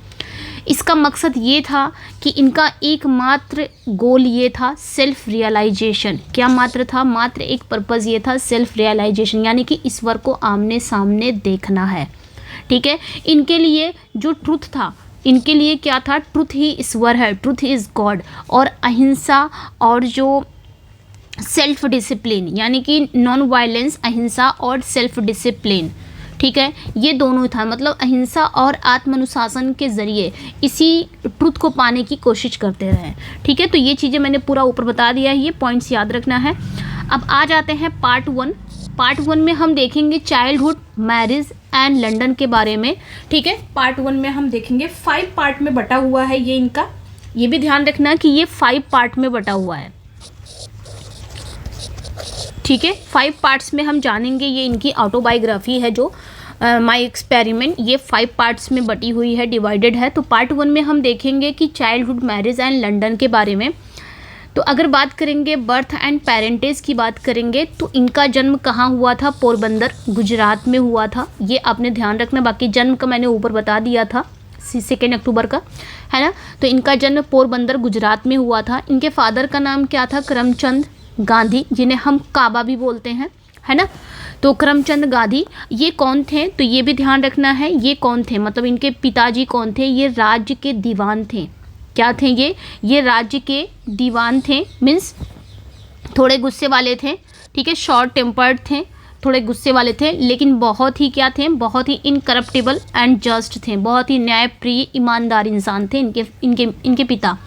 इसका मकसद ये था कि इनका एकमात्र गोल ये था सेल्फ रियलाइजेशन। क्या मात्र था? मात्र एक पर्पज़ ये था सेल्फ रियलाइजेशन, यानी कि ईश्वर को आमने सामने देखना है। ठीक है, इनके लिए जो ट्रुथ था, इनके लिए क्या था? ट्रुथ ही ईश्वर है, ट्रुथ इज़ गॉड। और अहिंसा और जो सेल्फ डिसिप्लिन, यानी कि नॉन वायलेंस, अहिंसा और सेल्फ डिसिप्लिन, ठीक है, ये दोनों था। मतलब अहिंसा और आत्मानुशासन के ज़रिए इसी ट्रुथ को पाने की कोशिश करते रहे। ठीक है, तो ये चीज़ें मैंने पूरा ऊपर बता दिया है, ये पॉइंट्स याद रखना है। अब आ जाते हैं पार्ट 1। पार्ट 1 में हम देखेंगे चाइल्डहुड, मैरिज एंड लंदन के बारे में। ठीक है, पार्ट 1 में हम देखेंगे 5 पार्ट में बटा हुआ है ये इनका, ये भी ध्यान रखना कि ये 5 पार्ट में बटा हुआ है। ठीक है, 5 पार्ट्स में हम जानेंगे, ये इनकी ऑटोबायोग्राफी है जो माय एक्सपेरिमेंट, ये 5 पार्ट्स में बटी हुई है, डिवाइडेड है। तो पार्ट 1 में हम देखेंगे कि चाइल्डहुड, मैरिज एंड लंदन के बारे में। तो अगर बात करेंगे बर्थ एंड पेरेंटेज की बात करेंगे तो इनका जन्म कहाँ हुआ था? पोरबंदर, गुजरात में हुआ था। ये आपने ध्यान रखना, बाकी जन्म का मैंने ऊपर बता दिया था 2 अक्टूबर का, है ना। तो इनका जन्म पोरबंदर, गुजरात में हुआ था। इनके फादर का नाम क्या था? करमचंद गांधी, जिन्हें हम काबा भी बोलते हैं, है ना। तो करमचंद गांधी ये कौन थे? तो ये भी ध्यान रखना है, ये कौन थे, मतलब इनके पिताजी कौन थे? ये राज्य के दीवान थे। क्या थे ये राज्य के दीवान थे, मीन्स थोड़े गुस्से वाले थे। ठीक है, शॉर्ट टेम्पर्ड थे, थोड़े गुस्से वाले थे, लेकिन बहुत ही क्या थे? बहुत ही इनकरप्टेबल एंड जस्ट थे, बहुत ही न्यायप्रिय, ईमानदार इंसान थे इनके पिता।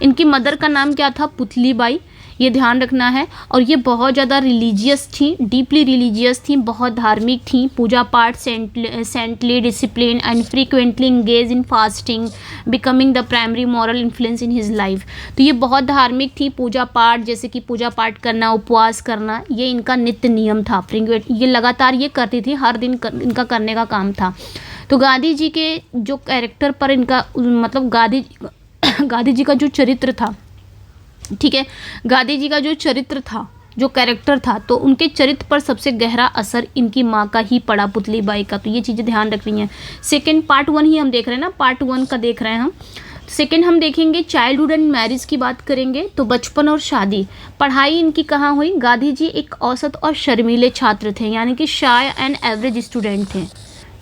इनकी मदर का नाम क्या था? पुतली बाई, ये ध्यान रखना है। और ये बहुत ज़्यादा रिलीजियस थी, डीपली रिलीजियस थी, बहुत धार्मिक थी, पूजा पाठ, saintly discipline and frequently engage in fasting, becoming the primary moral influence in his life. तो ये बहुत धार्मिक थी, पूजा पाठ, जैसे कि पूजा पाठ करना, उपवास करना, ये इनका नित्य नियम था। ये लगातार ये करती थी, हर दिन इनका करने का काम था। तो गांधी जी के जो कैरेक्टर पर इनका मतलब गांधी जी का जो चरित्र था, ठीक है, गांधी जी का जो चरित्र था, जो कैरेक्टर था, तो उनके चरित्र पर सबसे गहरा असर इनकी माँ का ही पड़ा, पुतली बाई का। तो ये चीज़ें ध्यान रखनी है। सेकंड पार्ट 1 ही हम देख रहे हैं ना, पार्ट 1 का देख रहे हैं हम। सेकंड हम देखेंगे चाइल्डहुड एंड मैरिज की बात करेंगे। तो बचपन और शादी, पढ़ाई इनकी कहाँ हुई? गांधी जी एक औसत और शर्मीले छात्र थे, यानी कि शाय एंड एवरेज स्टूडेंट थे।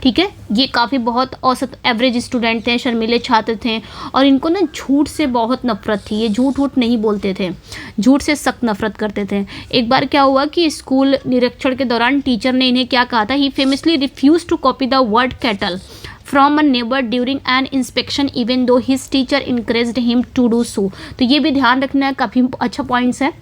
ठीक है, ये काफ़ी बहुत औसत एवरेज स्टूडेंट थे, शर्मीले छात्र थे, और इनको ना झूठ से बहुत नफरत थी। ये झूठ नहीं बोलते थे, झूठ से सख्त नफरत करते थे। एक बार क्या हुआ कि स्कूल निरीक्षण के दौरान टीचर ने इन्हें क्या कहा था? He famously refuse to copy the word cattle from a neighbour during an inspection even though his teacher encouraged him to do so. तो ये भी ध्यान रखना है, काफ़ी अच्छा पॉइंट्स है।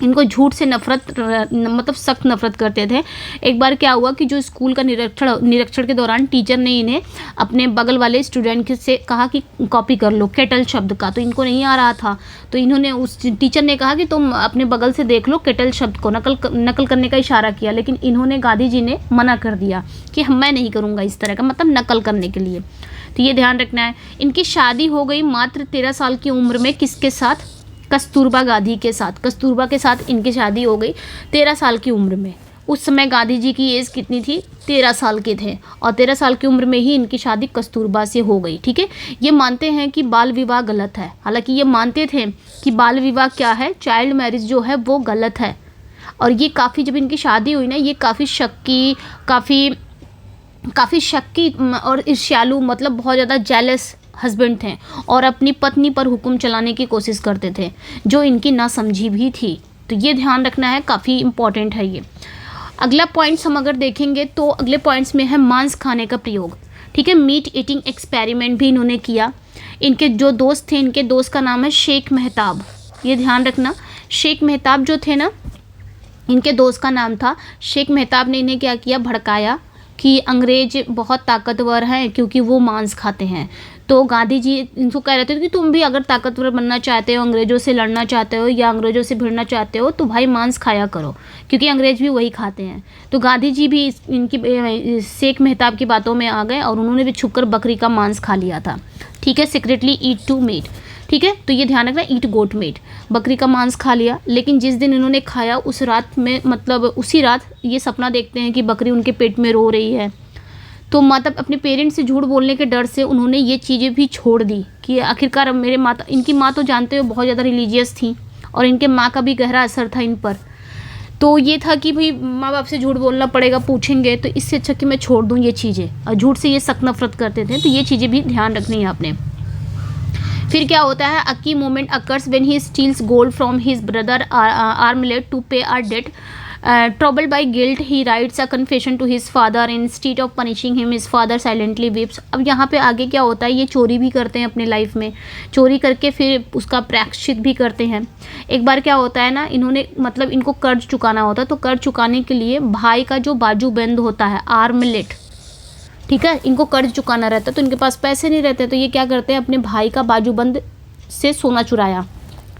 इनको झूठ से नफरत, मतलब सख्त नफरत करते थे। एक बार क्या हुआ कि जो स्कूल का निरीक्षण के दौरान टीचर ने इन्हें अपने बगल वाले स्टूडेंट से कहा कि कॉपी कर लो केटल शब्द का, तो इनको नहीं आ रहा था। तो इन्होंने, उस टीचर ने कहा कि तुम अपने बगल से देख लो केटल शब्द को, नकल करने का इशारा किया, लेकिन इन्होंने, गांधी जी ने मना कर दिया कि मैं नहीं करूँगा इस तरह का, मतलब नकल करने के लिए। तो ये ध्यान रखना है। इनकी शादी हो गई मात्र 13 साल की उम्र में, किसके साथ? कस्तूरबा गांधी के साथ। कस्तूरबा के साथ इनकी शादी हो गई 13 साल की उम्र में। उस समय गांधी जी की एज कितनी थी? 13 साल के थे, और 13 साल की उम्र में ही इनकी शादी कस्तूरबा से हो गई। ठीक है, ये मानते हैं कि बाल विवाह गलत है, हालांकि ये मानते थे कि बाल विवाह क्या है, चाइल्ड मैरिज जो है वो गलत है। और ये काफ़ी, जब इनकी शादी हुई ना, ये काफ़ी शक्की और ईर्ष्यालु, मतलब बहुत ज़्यादा जेलस हस्बैंड थे, और अपनी पत्नी पर हुक्म चलाने की कोशिश करते थे, जो इनकी ना समझी भी थी। तो ये ध्यान रखना है, काफ़ी इम्पॉर्टेंट है ये। अगला पॉइंट्स हम अगर देखेंगे तो अगले पॉइंट्स में है मांस खाने का प्रयोग। ठीक है, मीट ईटिंग एक्सपेरिमेंट भी इन्होंने किया। इनके जो दोस्त थे, इनके दोस्त का नाम है शेख मेहताब। ये ध्यान रखना, शेख मेहताब जो थे ना, इनके दोस्त का नाम था शेख मेहताब ने इन्हें क्या किया? भड़काया। कि अंग्रेज बहुत ताकतवर हैं क्योंकि वो मांस खाते हैं। तो गांधी जी इनको कह रहे थे कि तुम भी अगर ताकतवर बनना चाहते हो, अंग्रेज़ों से लड़ना चाहते हो या अंग्रेज़ों से भिड़ना चाहते हो, तो भाई मांस खाया करो, क्योंकि अंग्रेज़ भी वही खाते हैं। तो गांधी जी भी इनकी शेख मेहताब की बातों में आ गए और उन्होंने भी छुपकर बकरी का मांस खा लिया था। ठीक है, सीक्रेटली ईट टू मीट। ठीक है, तो ये ध्यान रखना, ईट गोट मीट, बकरी का मांस खा लिया। लेकिन जिस दिन इन्होंने खाया उस रात में, मतलब उसी रात ये सपना देखते हैं कि बकरी उनके पेट में रो रही है। तो मतलब अपने पेरेंट्स से झूठ बोलने के डर से उन्होंने ये चीज़ें भी छोड़ दी कि आखिरकार मेरे माता, इनकी माँ तो जानते हो बहुत ज़्यादा रिलीजियस थी और इनके माँ का भी गहरा असर था इन पर। तो ये था कि भाई माँ बाप से झूठ बोलना पड़ेगा, पूछेंगे, तो इससे अच्छा कि मैं छोड़ दूँ ये चीज़ें। और झूठ से ये सख्त नफरत करते थे, तो ये चीज़ें भी ध्यान रखनी है आपने। फिर क्या होता है, a key moment occurs when he steals gold from his brother armlet to pay a debt. Troubled by guilt, he writes a confession to his father. Instead of punishing him, his father silently weeps. अब यहाँ पे आगे क्या होता है, ये चोरी भी करते हैं अपने लाइफ में, चोरी करके फिर उसका प्रायश्चित भी करते हैं। एक बार क्या होता है ना, इन्होंने मतलब इनको कर्ज चुकाना होता है, तो कर्ज चुकाने के लिए भाई का जो बाजूबंद होता है, आर्मलेट, ठीक है, इनको कर्ज चुकाना रहता है, तो इनके पास पैसे नहीं रहते, तो ये क्या करते हैं, अपने भाई का बाजूबंद से सोना चुराया।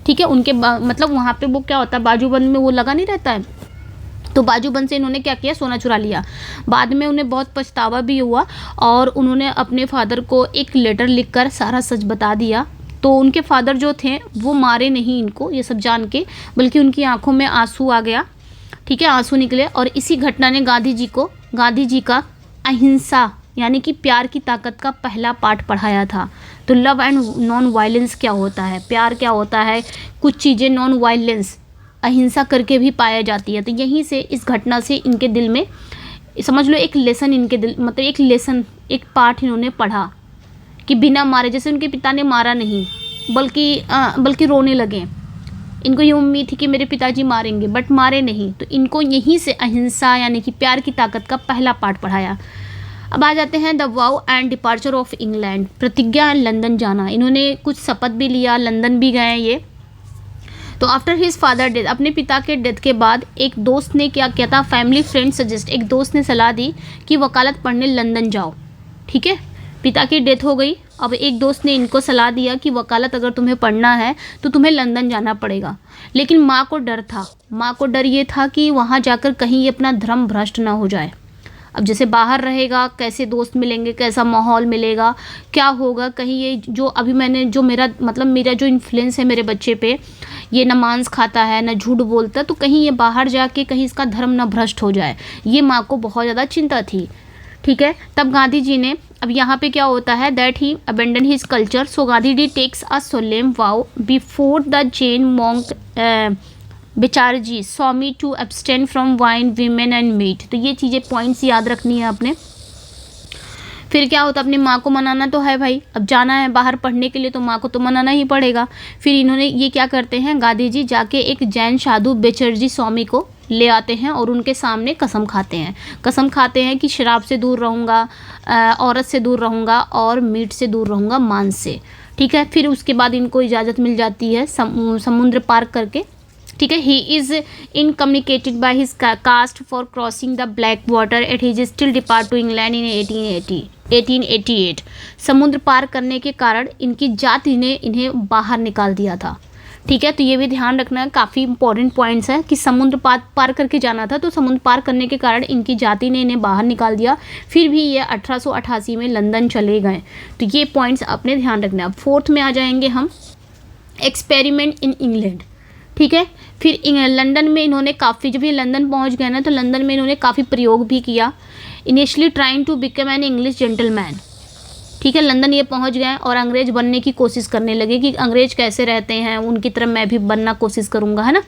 ठीक है, उनके मतलब वहाँ पे वो क्या होता है, बाजूबंद में वो लगा नहीं रहता है, तो बाजूबंद से इन्होंने क्या किया, सोना चुरा लिया। बाद में उन्हें बहुत पछतावा भी हुआ और उन्होंने अपने फादर को एक लेटर लिखकर सारा सच बता दिया। तो उनके फादर जो थे वो मारे नहीं इनको, ये सब जान के, बल्कि उनकी आंखों में आंसू आ गया। ठीक है, आंसू निकले। और इसी घटना ने गांधी जी का अहिंसा यानी कि प्यार की ताकत का पहला पाठ पढ़ाया था। तो लव एंड नॉन वायलेंस क्या होता है, प्यार क्या होता है, कुछ चीज़ें नॉन वायलेंस, अहिंसा करके भी पाया जाती है। तो यहीं से, इस घटना से इनके दिल में समझ लो एक लेसन, इनके दिल मतलब एक लेसन, एक पाठ इन्होंने पढ़ा कि बिना मारे, जैसे उनके पिता ने मारा नहीं बल्कि रोने लगे। इनको ये उम्मीद थी कि मेरे पिताजी मारेंगे, बट मारे नहीं। तो इनको यहीं से अहिंसा यानी कि प्यार की ताकत का पहला पाठ पढ़ाया। अब आ जाते हैं the wow and departure of England, प्रतिज्ञा लंदन जाना। इन्होंने कुछ शपथ भी लिया, लंदन भी गए ये। तो आफ्टर हिज फादर डेथ, अपने पिता के डेथ के बाद एक दोस्त ने क्या किया था, फैमिली फ्रेंड सजेस्ट, एक दोस्त ने सलाह दी कि वकालत पढ़ने लंदन जाओ। ठीक है, पिता की डेथ हो गई, अब एक दोस्त ने इनको सलाह दिया कि वकालत अगर तुम्हें पढ़ना है तो तुम्हें लंदन जाना पड़ेगा। लेकिन माँ को डर था, माँ को डर ये था कि वहाँ जाकर कहीं ये अपना धर्म भ्रष्ट ना हो जाए। अब जैसे बाहर रहेगा, कैसे दोस्त मिलेंगे, कैसा माहौल मिलेगा, क्या होगा, कहीं ये जो अभी मैंने जो मेरा जो इन्फ्लुएंस है मेरे बच्चे पे, ये न मांस खाता है न झूठ बोलता, तो कहीं ये बाहर जाके कहीं इसका धर्म न भ्रष्ट हो जाए, ये माँ को बहुत ज़्यादा चिंता थी। ठीक है, तब गांधी जी ने, अब यहाँ पे क्या होता है, that he abandon his culture, so Gandhi ji takes a solemn vow before the Jain monk Becharji Swami to abstain from wine, women and meat. तो ये चीज़ें पॉइंट्स याद रखनी है आपने। फिर क्या होता, अपनी माँ को मनाना तो है भाई, अब जाना है बाहर पढ़ने के लिए तो माँ को तो मनाना ही पड़ेगा। फिर इन्होंने ये क्या करते हैं, गांधी जी जाके एक जैन साधु बेचरजी स्वामी को ले आते हैं और उनके सामने कसम खाते हैं कि शराब से दूर रहूँगा, औरत से दूर रहूँगा और मीट से दूर रहूँगा, मांस से। ठीक है, फिर उसके बाद इनको इजाज़त मिल जाती है समुद्र पार करके। ठीक है, he is excommunicated by his caste for crossing the black water at his still depart to England in 1888। समुद्र पार करने के कारण इनकी जाति ने इन्हें बाहर निकाल दिया था। ठीक है, तो ये भी ध्यान रखना, काफ़ी इंपॉर्टेंट पॉइंट्स है कि समुद्र पार करके जाना था, तो समुद्र पार करने के कारण इनकी जाति ने इन्हें बाहर निकाल दिया। फिर भी ये 1888 में लंदन चले गए। तो ये पॉइंट्स अपने ध्यान रखना। अब फोर्थ में आ जाएंगे हम, एक्सपेरिमेंट इन इंग्लैंड। ठीक है, फिर लंदन में इन्होंने काफ़ी, जब ये लंदन पहुंच गए ना, तो लंदन में इन्होंने काफ़ी प्रयोग भी किया। Initially trying to become an English gentleman. ठीक है, लंदन ये पहुंच गए और अंग्रेज बनने की कोशिश करने लगे कि अंग्रेज कैसे रहते हैं उनकी तरह मैं भी बनना कोशिश करूंगा, है ना।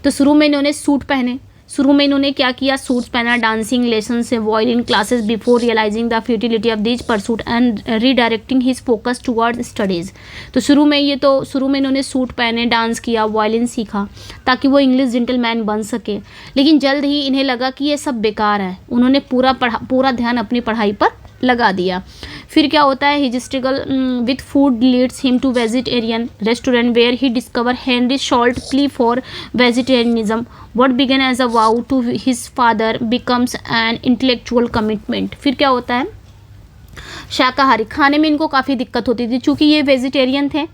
तो शुरू में इन्होंने सूट पहने, शुरू में इन्होंने क्या किया, सूट्स पहना, डांसिंग लेसन से violin classes before realising the futility of this pursuit and redirecting his focus toward studies. तो शुरू में इन्होंने सूट पहने, डांस किया, वायलिन सीखा ताकि वो इंग्लिश जेंटलमैन बन सके। लेकिन जल्द ही इन्हें लगा कि ये सब बेकार है, उन्होंने पूरा ध्यान अपनी पढ़ाई पर लगा दिया। फिर क्या होता है, his struggle with food leads him to vegetarian restaurant where he discover Henry Salt plea for vegetarianism, what began as a vow to his father becomes an intellectual commitment. फिर क्या होता है, शाकाहारी, खाने में इनको काफ़ी दिक्कत होती थी, चूँकि ये वेजिटेरियन थे,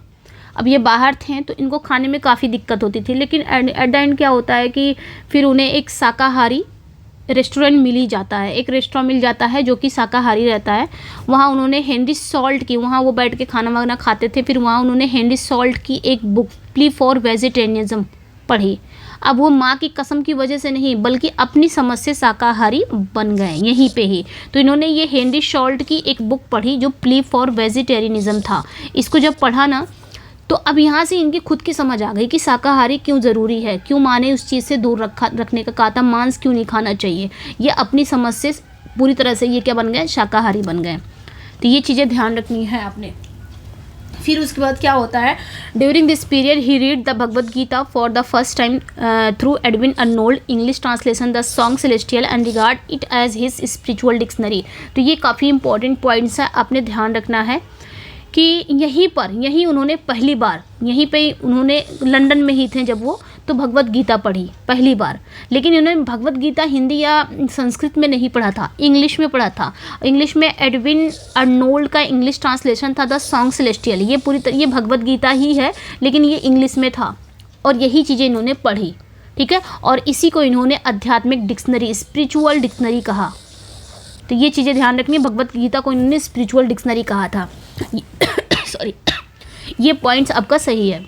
अब ये बाहर थे तो इनको खाने में काफ़ी दिक्कत होती थी, लेकिन एट द एंड क्या होता है कि फिर उन्हें एक शाकाहारी रेस्टोरेंट मिल ही जाता है, एक रेस्टोरेंट मिल जाता है जो कि शाकाहारी रहता है। वहाँ उन्होंने हेनरी सॉल्ट की, वहाँ वो बैठ के खाना वाना खाते थे, फिर वहाँ उन्होंने हेनरी सॉल्ट की एक बुक प्ली फॉर वेजिटेरियनिज्म पढ़ी। अब वो माँ की कसम की वजह से नहीं बल्कि अपनी समझ से शाकाहारी बन गए यहीं पे ही। तो इन्होंने ये हेनरी सॉल्ट की एक बुक पढ़ी जो प्ली फॉर वेजिटेरियनिज्म था। इसको जब पढ़ा ना तो अब यहाँ से इनकी खुद की समझ आ गई कि शाकाहारी क्यों ज़रूरी है, क्यों माँ ने उस चीज़ से दूर रखने का कहा था, मांस क्यों नहीं खाना चाहिए। ये अपनी समझ से पूरी तरह से ये क्या बन गए, शाकाहारी बन गए। तो ये चीज़ें ध्यान रखनी है आपने। फिर उसके बाद क्या होता है, during this period he read the Bhagavad Gita for the first time through Edwin Arnold, English translation the song celestial and regard it as his spiritual dictionary. तो ये काफ़ी इंपॉर्टेंट पॉइंट्स है, आपने ध्यान रखना है कि यहीं उन्होंने पहली बार, यहीं पे उन्होंने लंदन में ही थे जब वो, तो भगवद गीता पढ़ी पहली बार। लेकिन इन्होंने भगवद गीता हिंदी या संस्कृत में नहीं पढ़ा था, इंग्लिश में पढ़ा था। इंग्लिश में एडविन अर्नोल्ड का इंग्लिश ट्रांसलेशन था द सॉन्ग सेलेस्टियल। ये पूरी तरह ये भगवद गीता ही है लेकिन ये इंग्लिश में था और यही चीज़ें इन्होंने पढ़ी, ठीक है। और इसी को इन्होंने आध्यात्मिक डिक्शनरी, स्पिरिचुअल डिक्शनरी कहा। तो ये चीज़ें ध्यान रखनी है, भगवद गीता को इन्होंने स्पिरिचुअल डिक्शनरी कहा था। सॉरी, ये पॉइंट्स आपका सही है,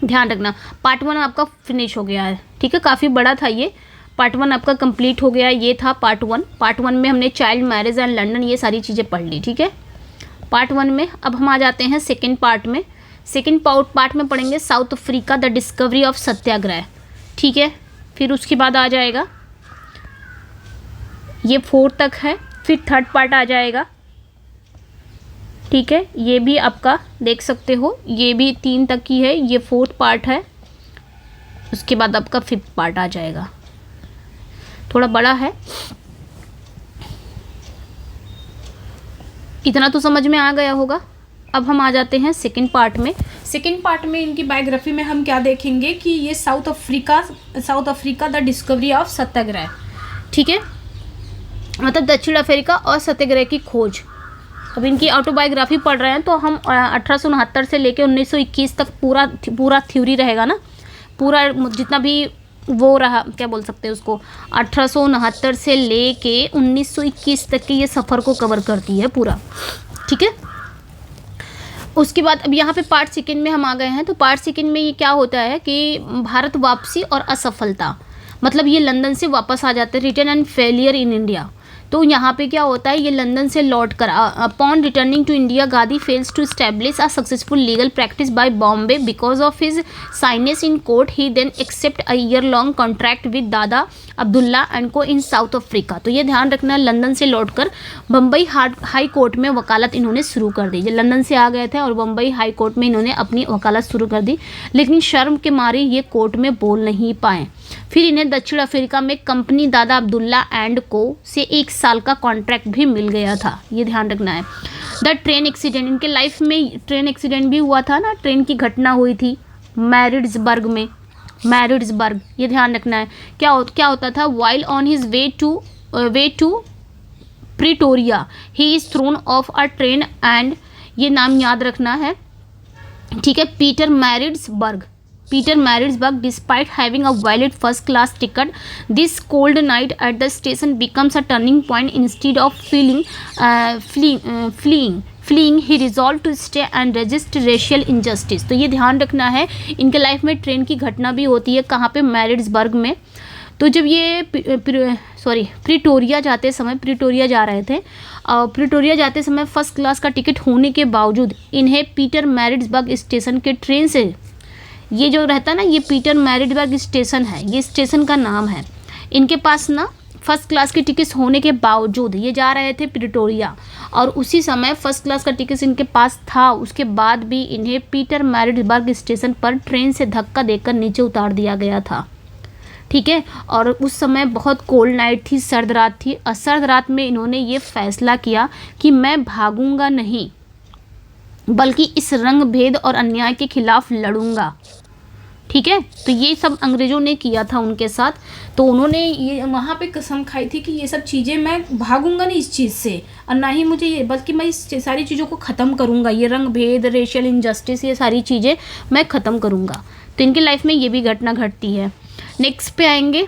ध्यान रखना। पार्ट 1 आपका फिनिश हो गया है, ठीक है, काफ़ी बड़ा था ये। पार्ट 1 आपका कंप्लीट हो गया, ये था पार्ट 1। पार्ट 1 में हमने चाइल्ड मैरिज एंड लंदन ये सारी चीज़ें पढ़ ली, ठीक है, पार्ट 1 में। अब हम आ जाते हैं सेकेंड पार्ट में। सेकेंड पार्ट में पढ़ेंगे South Africa the discovery of satyagraha, ठीक है। फिर उसके बाद आ जाएगा, ये 4 तक है, फिर थर्ड पार्ट आ जाएगा, ठीक है। ये भी आपका देख सकते हो, ये भी 3 तक की है, ये 4th पार्ट है। उसके बाद आपका 5th पार्ट आ जाएगा, थोड़ा बड़ा है। इतना तो समझ में आ गया होगा। अब हम आ जाते हैं सेकंड पार्ट में। सेकंड पार्ट में इनकी बायोग्राफी में हम क्या देखेंगे कि ये South Africa the discovery of satyagraha, ठीक है, मतलब दक्षिण अफ्रीका और सत्याग्रह की खोज। अब इनकी ऑटोबायोग्राफी पढ़ रहे हैं तो हम 1869 से लेके 1921 तक पूरा थ्योरी रहेगा ना, पूरा जितना भी वो रहा, क्या बोल सकते हैं उसको, 1869 से लेके 1921 तक के ये सफ़र को कवर करती है पूरा, ठीक है। उसके बाद अब यहाँ पे पार्ट सेकंड में हम आ गए हैं। तो पार्ट सेकंड में ये क्या होता है कि भारत वापसी और असफलता, मतलब ये लंदन से वापस आ जाते हैं, return and failure in India. तो यहाँ पे क्या होता है, ये लंदन से लौट कर upon returning to India Gandhi fails to establish a successful legal practice by Bombay because of his shyness in court. He then accept a year long contract with Dada Abdullah and को इन साउथ अफ्रीका। तो ये ध्यान रखना, लंदन से लौटकर बम्बई हाई कोर्ट में वकालत इन्होंने शुरू कर दी। लंदन से आ गए थे और बम्बई हाई कोर्ट में इन्होंने अपनी वकालत शुरू कर दी, लेकिन शर्म के मारे ये कोर्ट में बोल नहीं पाए। फिर इन्हें दक्षिण अफ्रीका में कंपनी दादा अब्दुल्ला एंड को से 1 साल का कॉन्ट्रैक्ट भी मिल गया था, ये ध्यान रखना है। द ट्रेन एक्सीडेंट, इनके लाइफ में ट्रेन एक्सीडेंट भी हुआ था ना, ट्रेन की घटना हुई थी मैरिड्सबर्ग में, ये ध्यान रखना है। क्या होता था, while on his way to Pretoria he is thrown off a train and, ये नाम याद रखना है, ठीक है, Pietermaritzburg, despite having a valid first class ticket. This cold night at the station becomes a turning point. Instead of fleeing, he resolved to stay and resist racial injustice. तो ये ध्यान रखना है, इनके लाइफ में ट्रेन की घटना भी होती है, कहाँ पे, मैरिड्सबर्ग में। तो जब ये प्रिटोरिया जा रहे थे, प्रिटोरिया जाते समय फर्स्ट क्लास का टिकट होने के बावजूद इन्हें पीटर मैरिड्सबर्ग स्टेशन के ट्रेन से, ये जो रहता है ना, ये पीटर मैरिड्सबर्ग स्टेशन है, ये स्टेशन का नाम है। इनके पास ना फर्स्ट क्लास की टिकट होने के बावजूद ये जा रहे थे प्रिटोरिया, और उसी समय फर्स्ट क्लास का टिकट इनके पास था, उसके बाद भी इन्हें पीटर मैरिड्सबर्ग स्टेशन पर ट्रेन से धक्का देकर नीचे उतार दिया गया था, ठीक है। और उस समय बहुत कोल्ड नाइट थी, सर्द रात थी, और सर्द रात में इन्होंने ये फैसला किया कि मैं भागूंगा नहीं, बल्कि इस रंग भेद और अन्याय के खिलाफ लड़ूंगा। ठीक है, तो ये सब अंग्रेज़ों ने किया था उनके साथ। तो उन्होंने ये वहाँ पे कसम खाई थी कि ये सब चीज़ें मैं भागूंगा नहीं इस चीज़ से, और ना ही मुझे ये, बल्कि मैं इस सारी चीज़ों को ख़त्म करूँगा, ये रंग भेद, रेशियल इनजस्टिस, ये सारी चीज़ें मैं ख़त्म करूँगा। तो इनकी लाइफ में ये भी घटना घटती है। नेक्स्ट पे आएंगे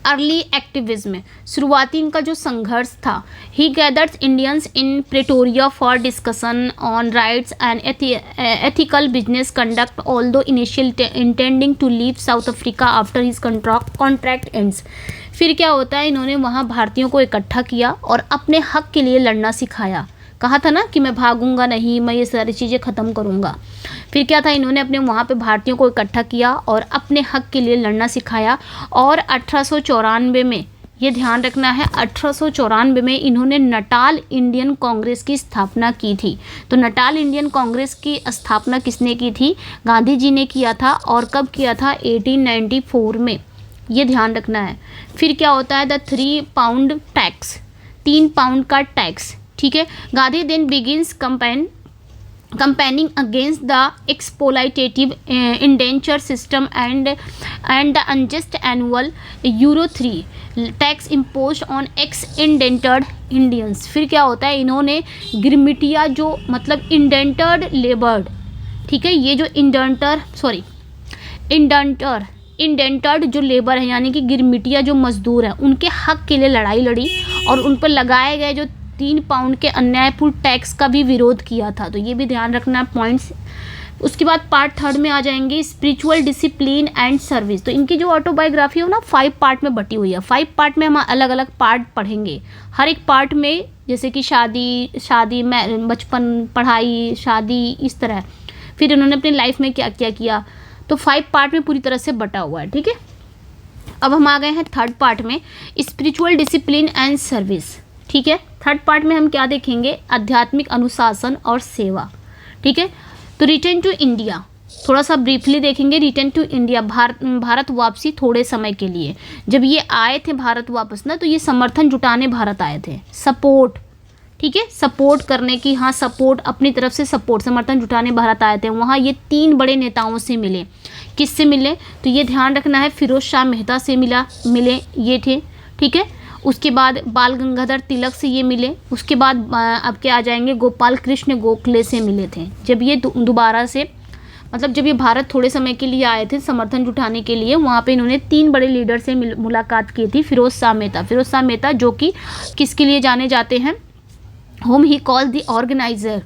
अर्ली एक्टिविज्म में। शुरुआती इनका जो संघर्ष था, he gathers Indians in Pretoria for discussion on rights and ethical business conduct, although initial intending to leave South Africa after his contract ends. फिर क्या होता है, इन्होंने वहाँ भारतीयों को इकट्ठा किया और अपने हक के लिए लड़ना सिखाया। कहा था ना कि मैं भागूंगा नहीं, मैं ये सारी चीज़ें ख़त्म करूंगा। फिर क्या था, इन्होंने अपने वहाँ पे भारतीयों को इकट्ठा किया और अपने हक के लिए लड़ना सिखाया। और 1894 में, ये ध्यान रखना है, 1894 में इन्होंने नटाल इंडियन कांग्रेस की स्थापना की थी। तो नटाल इंडियन कांग्रेस की स्थापना किसने की थी? गांधी जी ने किया था। और कब किया था? 1894 में, ये ध्यान रखना है। फिर क्या होता है, द 3 पाउंड टैक्स, 3 पाउंड का टैक्स। ठीक है, Gandhi then begins campaigning against the exploitative indenture system and the unjust annual Euro 3 tax imposed on ex-indentured Indians। फिर क्या होता है, इन्होंने गिरमिटिया जो मतलब इंडेंटर्ड लेबर्ड, ठीक है, ये जो इंडेंटर्ड जो लेबर है यानी कि गिरमिटिया जो मजदूर है, उनके हक के लिए लड़ाई लड़ी और उन पर लगाए गए जो 3 पाउंड के अन्यायपूर्ण टैक्स का भी विरोध किया था। तो ये भी ध्यान रखना पॉइंट्स। उसके बाद पार्ट 3 में आ जाएंगे, स्पिरिचुअल डिसिप्लिन एंड सर्विस। तो इनकी जो ऑटोबायोग्राफी है ना 5 पार्ट में बटी हुई है। 5 पार्ट में हम अलग अलग पार्ट पढ़ेंगे। हर एक पार्ट में जैसे कि शादी में, बचपन, पढ़ाई, शादी, इस तरह। फिर इन्होंने अपनी लाइफ में क्या क्या किया। तो 5 पार्ट में पूरी तरह से बटा हुआ है। ठीक है, अब हम आ गए हैं 3rd पार्ट में, स्पिरिचुअल डिसिप्लिन एंड सर्विस। ठीक है, 3rd पार्ट में हम क्या देखेंगे? आध्यात्मिक अनुशासन और सेवा। ठीक है, तो रिटर्न टू इंडिया थोड़ा सा ब्रीफली देखेंगे। रिटर्न टू इंडिया, भारत वापसी थोड़े समय के लिए। जब ये आए थे भारत वापस ना, तो ये समर्थन जुटाने भारत आए थे, सपोर्ट। ठीक है, सपोर्ट करने की, हाँ, सपोर्ट अपनी तरफ से सपोर्ट, समर्थन जुटाने भारत आए थे। वहाँ ये 3 बड़े नेताओं से मिले। किससे मिले? तो ये ध्यान रखना है, फिरोज शाह मेहता से मिले ये थे। ठीक है, उसके बाद बाल गंगाधर तिलक से ये मिले। उसके बाद अब क्या आ जाएंगे, गोपाल कृष्ण गोखले से मिले थे। जब ये दोबारा से, मतलब जब ये भारत थोड़े समय के लिए आए थे समर्थन जुटाने के लिए, वहाँ पे इन्होंने 3 बड़े लीडर से मुलाकात की थी। फिरोज शाह मेहता जो कि किसके लिए जाने जाते हैं, home he call the organiser.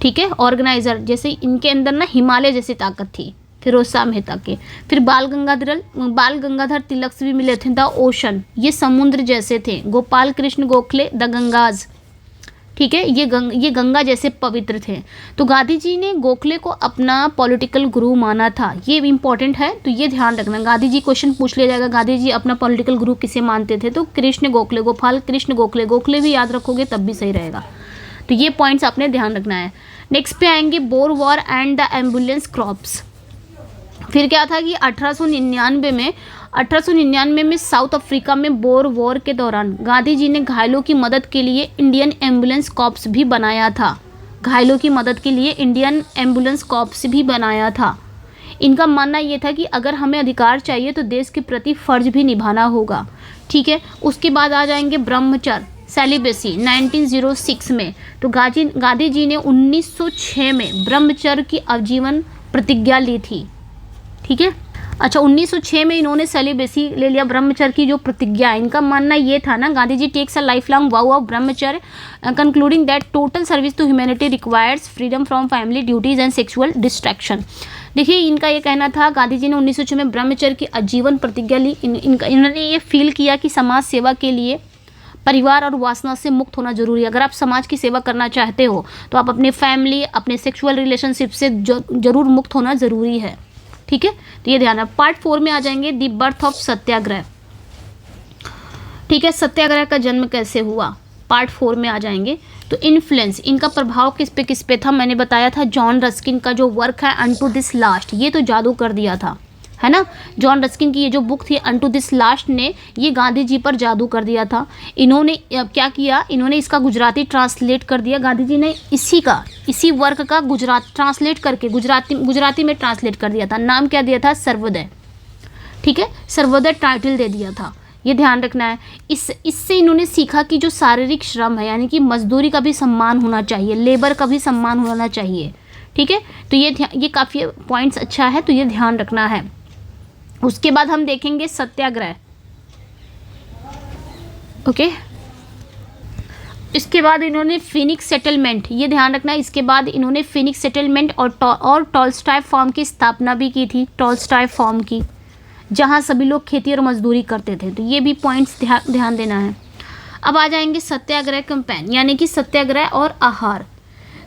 ठीक है, ऑर्गेनाइजर, जैसे इनके अंदर ना हिमालय जैसी ताकत थी फिरोज शाह मेहता के। फिर बाल गंगाधर तिलक से भी मिले थे, द ओशन, ये समुद्र जैसे थे। गोपाल कृष्ण गोखले, द गंगाज। ठीक है, ये गंगा जैसे पवित्र थे। तो गांधी जी ने गोखले को अपना पॉलिटिकल गुरु माना था। ये इंपॉर्टेंट है, तो ये ध्यान रखना। गांधी जी क्वेश्चन पूछ लिया जाएगा, गांधी जी अपना पॉलिटिकल गुरु किसे मानते थे? तो कृष्ण गोखले, गोपाल कृष्ण गोखले भी याद रखोगे तब भी सही रहेगा। तो ये पॉइंट्स आपने ध्यान रखना है। नेक्स्ट पे आएंगे bore war and the ambulance crops. फिर क्या था कि 1899 में साउथ अफ्रीका में बोर वॉर के दौरान गांधी जी ने घायलों की मदद के लिए इंडियन एम्बुलेंस कॉर्प्स भी बनाया था। घायलों की मदद के लिए इंडियन एम्बुलेंस कॉर्प्स भी बनाया था। इनका मानना ये था कि अगर हमें अधिकार चाहिए तो देश के प्रति फ़र्ज भी निभाना होगा। ठीक है, उसके बाद आ जाएंगे ब्रह्मचर्य, सेलिबेसी 1906 में। तो गांधी जी ने 1906 में ब्रह्मचर्य की आजीवन प्रतिज्ञा ली थी। ठीक है, अच्छा, 1906 में इन्होंने सेलिबेसी ले लिया, ब्रह्मचर्य की जो प्रतिज्ञा है। इनका मानना ये था ना, Gandhi ji takes a life long vow of brahmacharya, concluding that total service to humanity requires freedom from family duties and sexual distraction. देखिए, इनका ये कहना था, गांधी जी ने 1906 में ब्रह्मचर्य की आजीवन प्रतिज्ञा ली। इन्होंने ये फील किया कि समाज सेवा के लिए परिवार और वासना से मुक्त होना जरूरी है। अगर आप समाज की सेवा करना चाहते हो तो आप अपने फैमिली, अपने सेक्सुअल रिलेशनशिप से जरूर मुक्त होना ज़रूरी है। ठीक है, तो ये ध्यान है। पार्ट 4 में आ जाएंगे, द बर्थ ऑफ सत्याग्रह। ठीक है, सत्याग्रह का जन्म कैसे हुआ, पार्ट 4 में आ जाएंगे। तो इन्फ्लुएंस, इनका प्रभाव किस पे था, मैंने बताया था जॉन रस्किन का जो वर्क है अनटू दिस लास्ट, ये तो जादू कर दिया था, है ना। जॉन रस्किन की ये जो बुक थी अनटू दिस लास्ट ने ये गांधी जी पर जादू कर दिया था। इन्होंने क्या किया, इन्होंने इसका गुजराती ट्रांसलेट कर दिया। गांधी जी ने इसी वर्क का ट्रांसलेट करके गुजराती में ट्रांसलेट कर दिया था। नाम क्या दिया था, सर्वोदय। ठीक है, सर्वोदय टाइटल दे दिया था, ये ध्यान रखना है। इससे इन्होंने सीखा कि जो शारीरिक श्रम है यानी कि मजदूरी का भी सम्मान होना चाहिए, लेबर का भी सम्मान होना चाहिए। ठीक है, तो ये काफ़ी पॉइंट्स अच्छा है, तो ये ध्यान रखना है। उसके बाद हम देखेंगे सत्याग्रह। ओके, इसके बाद इन्होंने फिनिक्स सेटलमेंट, ये ध्यान रखना है। इसके बाद इन्होंने फिनिक्स सेटलमेंट और टॉलस्टॉय फार्म की स्थापना भी की थी, टॉलस्टॉय फार्म की, जहाँ सभी लोग खेती और मजदूरी करते थे। तो ये भी पॉइंट्स ध्यान देना है। अब आ जाएंगे सत्याग्रह कैंपेन यानी कि सत्याग्रह और आहार।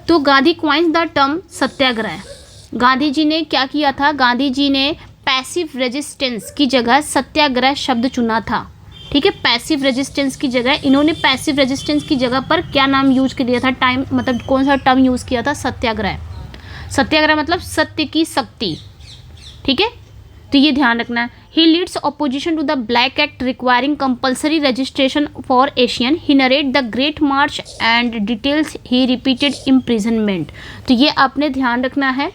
तो गांधी क्वाइंस द टर्म सत्याग्रह। गांधी जी ने क्या किया था, गांधी जी ने पैसिव रेजिस्टेंस की जगह सत्याग्रह शब्द चुना था। ठीक है, पैसिव रेजिस्टेंस की जगह इन्होंने पैसिव रेजिस्टेंस की जगह पर क्या नाम यूज कर दिया था, टाइम मतलब कौन सा टर्म यूज़ किया था, सत्याग्रह। सत्याग्रह मतलब सत्य की शक्ति। ठीक है, तो ये ध्यान रखना है। He leads opposition to the Black Act requiring compulsory registration for Asian. He narrate the Great March and details he repeated imprisonment. तो ये आपने ध्यान रखना है।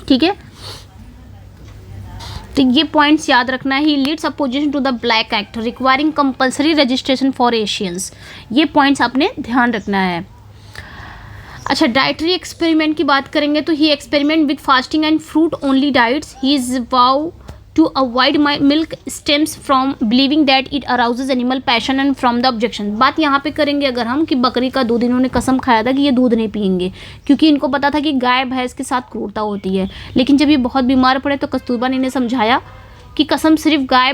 ठीक है, तो ये पॉइंट्स याद रखना है। He leads opposition to the Black Act requiring compulsory registration for Asians. ये पॉइंट्स आपने ध्यान रखना है। अच्छा, डाइटरी एक्सपेरिमेंट की बात करेंगे तो he experiment with fasting and fruit only diets. He is vow to avoid milk stems from believing that it arouses animal passion and from the objection. बात यहाँ पे करेंगे अगर हम कि बकरी का दूध, इन्होंने कसम खाया था कि ये दूध नहीं पियेंगे क्योंकि इनको पता था कि गाय भैंस के साथ क्रूरता होती है। लेकिन जब ये बहुत बीमार पड़े तो कस्तूरबा ने इन्हें समझाया कि कसम सिर्फ गाय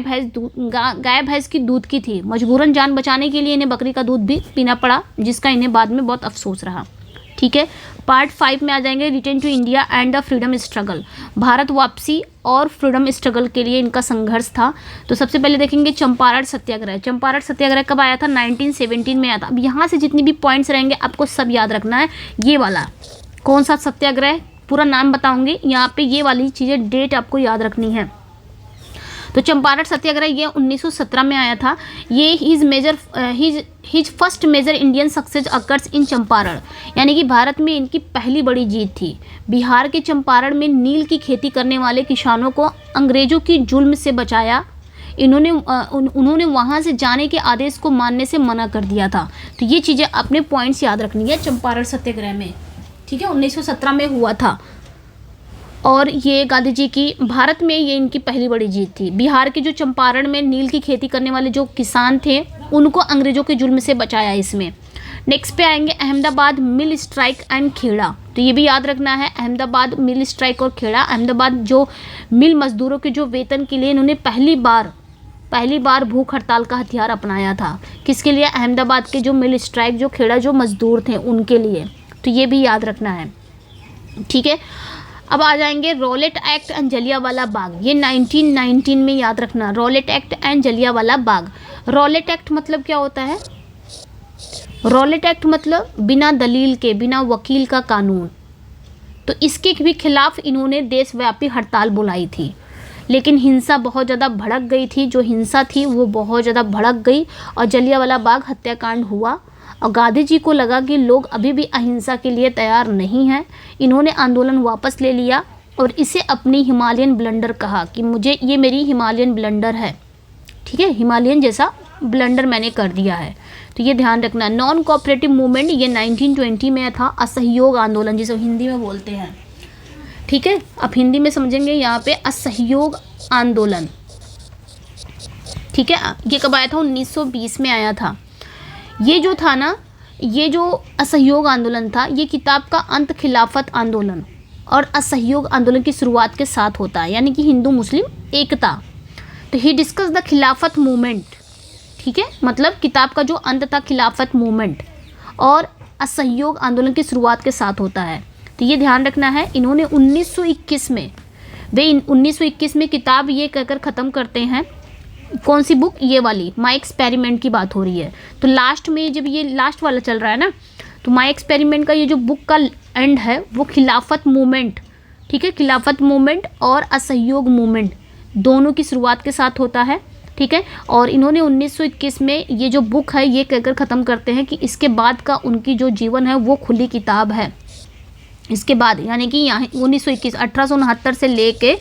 भैंस की दूध की थी। मजबूरन जान बचाने के लिए इन्हें बकरी का दूध भी पीना पड़ा, जिसका इन्हें बाद में बहुत अफसोस रहा। ठीक है, पार्ट 5 में आ जाएंगे return to India and the freedom struggle. भारत वापसी और फ्रीडम स्ट्रगल के लिए इनका संघर्ष था। तो सबसे पहले देखेंगे चंपारण सत्याग्रह। चंपारण सत्याग्रह कब आया था, 1917 में आया था। अब यहाँ से जितनी भी पॉइंट्स रहेंगे आपको सब याद रखना है। ये वाला कौन सा सत्याग्रह, पूरा नाम बताऊंगी, यहाँ पे ये वाली चीज़ें डेट आपको याद रखनी है। तो चंपारण सत्याग्रह ये 1917 में आया था। ये his first major Indian success occurs in Champaran, यानी कि भारत में इनकी पहली बड़ी जीत थी। बिहार के चंपारण में नील की खेती करने वाले किसानों को अंग्रेजों की जुल्म से बचाया। उन्होंने वहाँ से जाने के आदेश को मानने से मना कर दिया था। तो ये चीज़ें अपने पॉइंट्स याद रखनी है चंपारण सत्याग्रह में। ठीक है, 1917 में हुआ था और ये गांधी जी की भारत में ये इनकी पहली बड़ी जीत थी। बिहार के जो चंपारण में नील की खेती करने वाले जो किसान थे उनको अंग्रेजों के जुल्म से बचाया इसमें। नेक्स्ट पे आएंगे Ahmedabad mill strike and Kheda. तो ये भी याद रखना है, अहमदाबाद मिल स्ट्राइक और खेड़ा। अहमदाबाद जो मिल मजदूरों के जो वेतन के लिए इन्होंने पहली बार भूख हड़ताल का हथियार अपनाया था। किसके लिए, अहमदाबाद के जो मिल स्ट्राइक, जो खेड़ा जो मजदूर थे उनके लिए। तो ये भी याद रखना है। ठीक है, अब आ जाएंगे Rowlatt act and Jallianwala Bagh. ये 1919 में याद रखना, Rowlatt act and Jallianwala Bagh. Rowlatt act मतलब क्या होता है, रॉलेट एक्ट मतलब बिना दलील के, बिना वकील का कानून। तो इसके भी खिलाफ इन्होंने देशव्यापी हड़ताल बुलाई थी, लेकिन हिंसा बहुत ज़्यादा भड़क गई थी। जो हिंसा थी वो बहुत ज़्यादा भड़क गई और जलियांवाला बाग हत्याकांड हुआ। और गांधी जी को लगा कि लोग अभी भी अहिंसा के लिए तैयार नहीं हैं। इन्होंने आंदोलन वापस ले लिया और इसे अपनी हिमालयन ब्लंडर कहा कि ये मेरी हिमालयन ब्लंडर है। ठीक है, हिमालयन जैसा ब्लंडर मैंने कर दिया है। तो ये ध्यान रखना। नॉन कोऑपरेटिव मूवमेंट ये 1920 में था। असहयोग आंदोलन जिसे हिंदी में बोलते हैं। ठीक है, अब हिंदी में समझेंगे यहाँ पे असहयोग आंदोलन। ठीक है, ये कब आया था, 1920 में आया था। ये जो था ना, ये जो असहयोग आंदोलन था, ये किताब का अंत खिलाफत आंदोलन और असहयोग आंदोलन की शुरुआत के साथ होता है, यानी कि हिंदू मुस्लिम एकता। तो ही डिस्कस द खिलाफत मूवमेंट। ठीक है, मतलब किताब का जो अंत था खिलाफत मूवमेंट और असहयोग आंदोलन की शुरुआत के साथ होता है। तो ये ध्यान रखना है। इन्होंने 1921 में किताब ये कहकर ख़त्म करते हैं। कौन सी बुक, ये वाली माई एक्सपेरिमेंट की बात हो रही है। तो लास्ट में जब ये लास्ट वाला चल रहा है ना, तो माई एक्सपेरिमेंट का ये जो बुक का एंड है वो खिलाफत मूवमेंट। ठीक है। खिलाफत मूवमेंट और असहयोग मूवमेंट दोनों की शुरुआत के साथ होता है, ठीक है। और इन्होंने 1921 में ये जो बुक है ये कहकर ख़त्म करते हैं कि इसके बाद का उनकी जो जीवन है वो खुली किताब है। इसके बाद यानी कि यहाँ 1921 1869 से लेके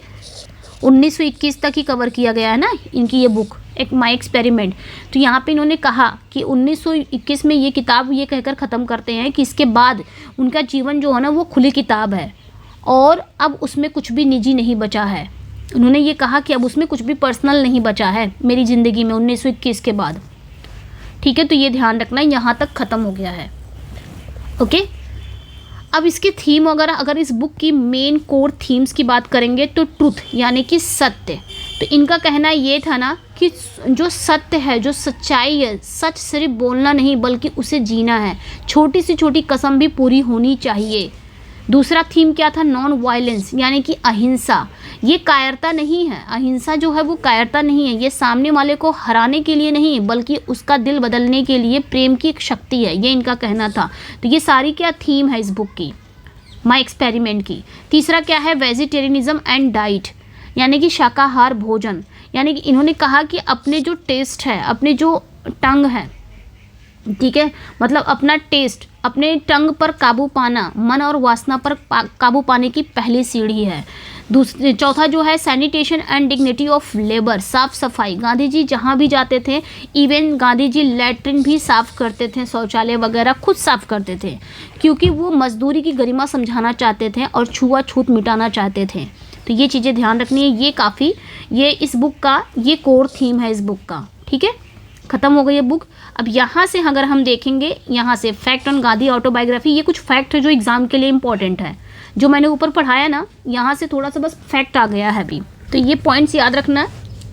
1921 तक ही कवर किया गया है ना इनकी ये बुक, एक माई एक्सपेरिमेंट। तो यहाँ पे इन्होंने कहा कि 1921 में ये किताब ये कहकर ख़त्म करते हैं कि इसके बाद उनका जीवन जो है ना वो खुली किताब है और अब उसमें कुछ भी निजी नहीं बचा है। उन्होंने ये कहा कि अब उसमें कुछ भी पर्सनल नहीं बचा है मेरी ज़िंदगी में 1921 के बाद, ठीक है। तो ये ध्यान रखना, यहाँ तक ख़त्म हो गया है, ओके। अब इसके थीम वगैरह अगर इस बुक की मेन कोर थीम्स की बात करेंगे तो ट्रुथ यानी कि सत्य। तो इनका कहना ये था ना कि जो सत्य है, जो सच्चाई है, सच सिर्फ बोलना नहीं बल्कि उसे जीना है। छोटी से छोटी कसम भी पूरी होनी चाहिए। दूसरा थीम क्या था? नॉन वायलेंस यानी कि अहिंसा। ये कायरता नहीं है, अहिंसा जो है वो कायरता नहीं है, ये सामने वाले को हराने के लिए नहीं बल्कि उसका दिल बदलने के लिए प्रेम की एक शक्ति है, ये इनका कहना था। तो ये सारी क्या थीम है इस बुक की, माई एक्सपेरिमेंट की। तीसरा क्या है? वेजिटेरियनिज्म एंड डाइट यानी कि शाकाहार भोजन। यानी कि इन्होंने कहा कि अपने जो टेस्ट है, अपने जो टंग है, ठीक है, मतलब अपना टेस्ट, अपने टंग पर काबू पाना मन और वासना पर काबू पाने की पहली सीढ़ी है। चौथा जो है sanitation and dignity of labour, साफ सफाई। गांधी जी जहाँ भी जाते थे, इवन गांधी जी लैट्रिन भी साफ करते थे, शौचालय वगैरह खुद साफ करते थे, क्योंकि वो मजदूरी की गरिमा समझाना चाहते थे और छुआछूत मिटाना चाहते थे। तो ये चीज़ें ध्यान रखनी है, ये काफ़ी, ये इस बुक का ये कोर थीम है इस बुक का, ठीक है। ख़त्म हो गई है बुक। अब यहाँ से अगर हम देखेंगे, यहाँ से फैक्ट ऑन गांधी ऑटोबायोग्राफी, ये कुछ फैक्ट है जो एग्ज़ाम के लिए इंपॉर्टेंट है, जो मैंने ऊपर पढ़ाया ना, यहाँ से थोड़ा सा बस फैक्ट आ गया है अभी, तो ये पॉइंट्स याद रखना।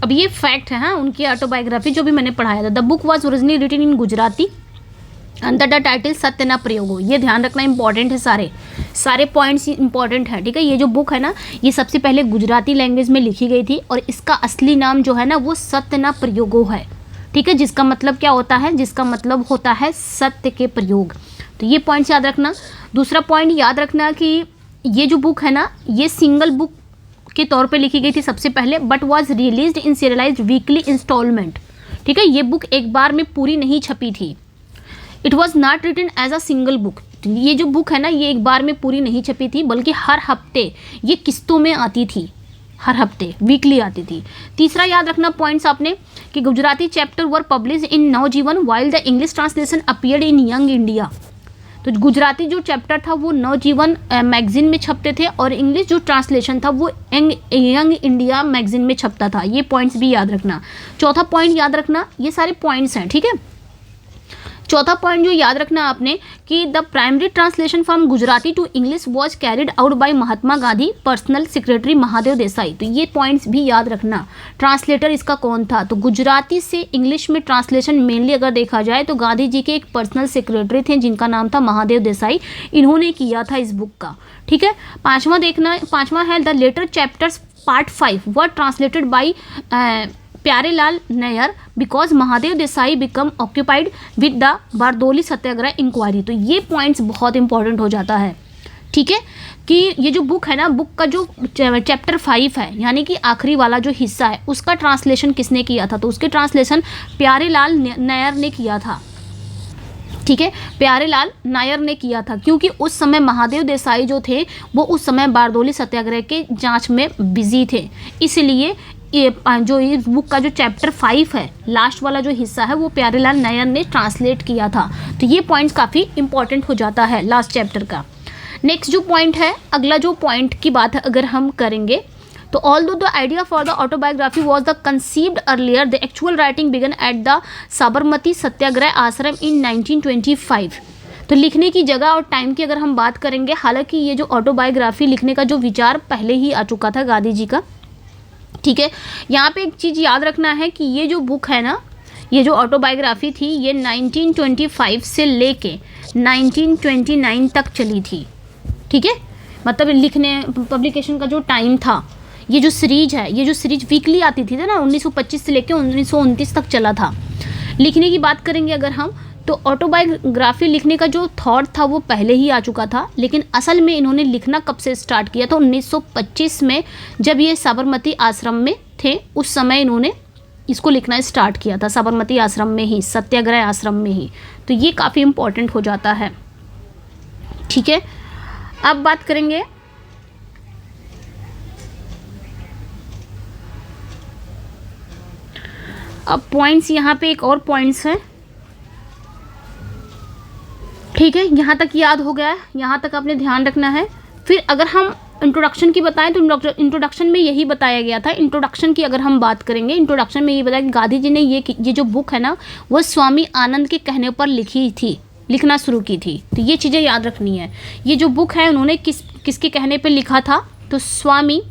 अब ये फैक्ट है हाँ उनकी ऑटोबायोग्राफी जो भी मैंने पढ़ाया था। The book was originally written in Gujarati under the title Satya na प्रयोगो। ये ध्यान रखना, इंपॉर्टेंट है, सारे पॉइंट्स इंपॉर्टेंट है, ठीक है। ये जो बुक है ना ये सबसे पहले गुजराती लैंग्वेज में लिखी गई थी और इसका असली नाम जो है ना वो सत्य न प्रयोगो है, ठीक है, जिसका मतलब क्या होता है? जिसका मतलब होता है सत्य के प्रयोग। तो ये पॉइंट्स याद रखना। दूसरा पॉइंट याद रखना कि ये जो बुक है ना ये सिंगल बुक के तौर पे लिखी गई थी सबसे पहले, but was released in serialised weekly instalment, ठीक है। ये बुक एक बार में पूरी नहीं छपी थी। It was not written as a single book. ये जो बुक है ना ये एक बार में पूरी नहीं छपी थी बल्कि हर हफ्ते ये किस्तों में आती थी, हर हफ्ते वीकली आती थी। तीसरा याद रखना पॉइंट्स आपने कि Gujarati chapter were publish in Navjivan while the English translation appeared in Young India. तो गुजराती जो चैप्टर था वो नवजीवन मैगजीन में छपते थे और इंग्लिश जो ट्रांसलेशन था वो यंग इंडिया मैगजीन में छपता था। ये पॉइंट्स भी याद रखना। चौथा पॉइंट याद रखना, ये सारे पॉइंट्स हैं, ठीक है। चौथा पॉइंट जो याद रखना आपने कि the primary translation from Gujarati to English was carried out by Mahatma Gandhi personal secretary Mahadev Desai. तो ये पॉइंट्स भी याद रखना। ट्रांसलेटर इसका कौन था? तो गुजराती से इंग्लिश में ट्रांसलेशन मेनली अगर देखा जाए तो गांधी जी के एक पर्सनल सेक्रेटरी थे जिनका नाम था महादेव देसाई, इन्होंने किया था इस बुक का, ठीक है। पाँचवा है the latter chapters part 5 were translated by Pyarelal Nayyar because Mahadev Desai become occupied with the Bardoli Satyagraha inquiry. तो ये पॉइंट्स बहुत इंपॉर्टेंट हो जाता है, ठीक है, कि ये जो बुक है ना, बुक का जो चैप्टर 5 है यानी कि आखिरी वाला जो हिस्सा है उसका ट्रांसलेशन किसने किया था? तो उसके ट्रांसलेशन प्यारेलाल नायर ने किया था, ठीक है, प्यारेलाल नायर ने किया था, क्योंकि उस समय महादेव देसाई जो थे वो उस समय बारदोली सत्याग्रह के जांच में बिजी थे, इसलिए ये जो इस बुक का जो चैप्टर 5 है लास्ट वाला जो हिस्सा है वो प्यारेलाल नायर ने ट्रांसलेट किया था। तो ये पॉइंट्स काफ़ी इंपॉर्टेंट हो जाता है लास्ट चैप्टर का। नेक्स्ट जो पॉइंट है, अगला जो पॉइंट की बात अगर हम करेंगे तो although the idea for the autobiography was the conceived earlier, the actual writing began at the Sabarmati Satyagraha Ashram in 1925। तो लिखने की जगह और टाइम की अगर हम बात करेंगे, हालांकि ये जो ऑटोबायोग्राफी लिखने का जो विचार पहले ही आ चुका था गांधी जी का, ठीक है। यहाँ पे एक चीज़ याद रखना है कि ये जो बुक है ना, ये जो ऑटोबायोग्राफी थी ये 1925 से लेके 1929 तक चली थी, ठीक है, मतलब लिखने पब्लिकेशन का जो टाइम था। ये जो सीरीज है, ये जो सीरीज वीकली आती थी ना 1925 से लेके 1929 तक चला था। लिखने की बात करेंगे अगर हम तो ऑटोबायोग्राफी लिखने का जो थॉट था वो पहले ही आ चुका था, लेकिन असल में इन्होंने लिखना कब से स्टार्ट किया था, 1925 में जब ये साबरमती आश्रम में थे उस समय इन्होंने इसको लिखना स्टार्ट किया था, साबरमती आश्रम में ही, सत्याग्रह आश्रम में ही। तो ये काफ़ी इम्पोर्टेंट हो जाता है। ठीक है, अब बात करेंगे अब पॉइंट्स, यहाँ पे एक और पॉइंट्स है। ठीक है, यहाँ तक याद हो गया है, यहाँ तक आपने ध्यान रखना है। फिर अगर हम इंट्रोडक्शन की बताएं तो इंट्रोडक्शन में यही बताया गया था। इंट्रोडक्शन की अगर हम बात करेंगे, इंट्रोडक्शन में ये बताया कि गांधी जी ने ये जो बुक है ना वो स्वामी आनंद के कहने पर लिखना शुरू की थी। तो ये चीज़ें याद रखनी है। ये जो बुक है उन्होंने किसके कहने पर लिखा था, तो स्वामी,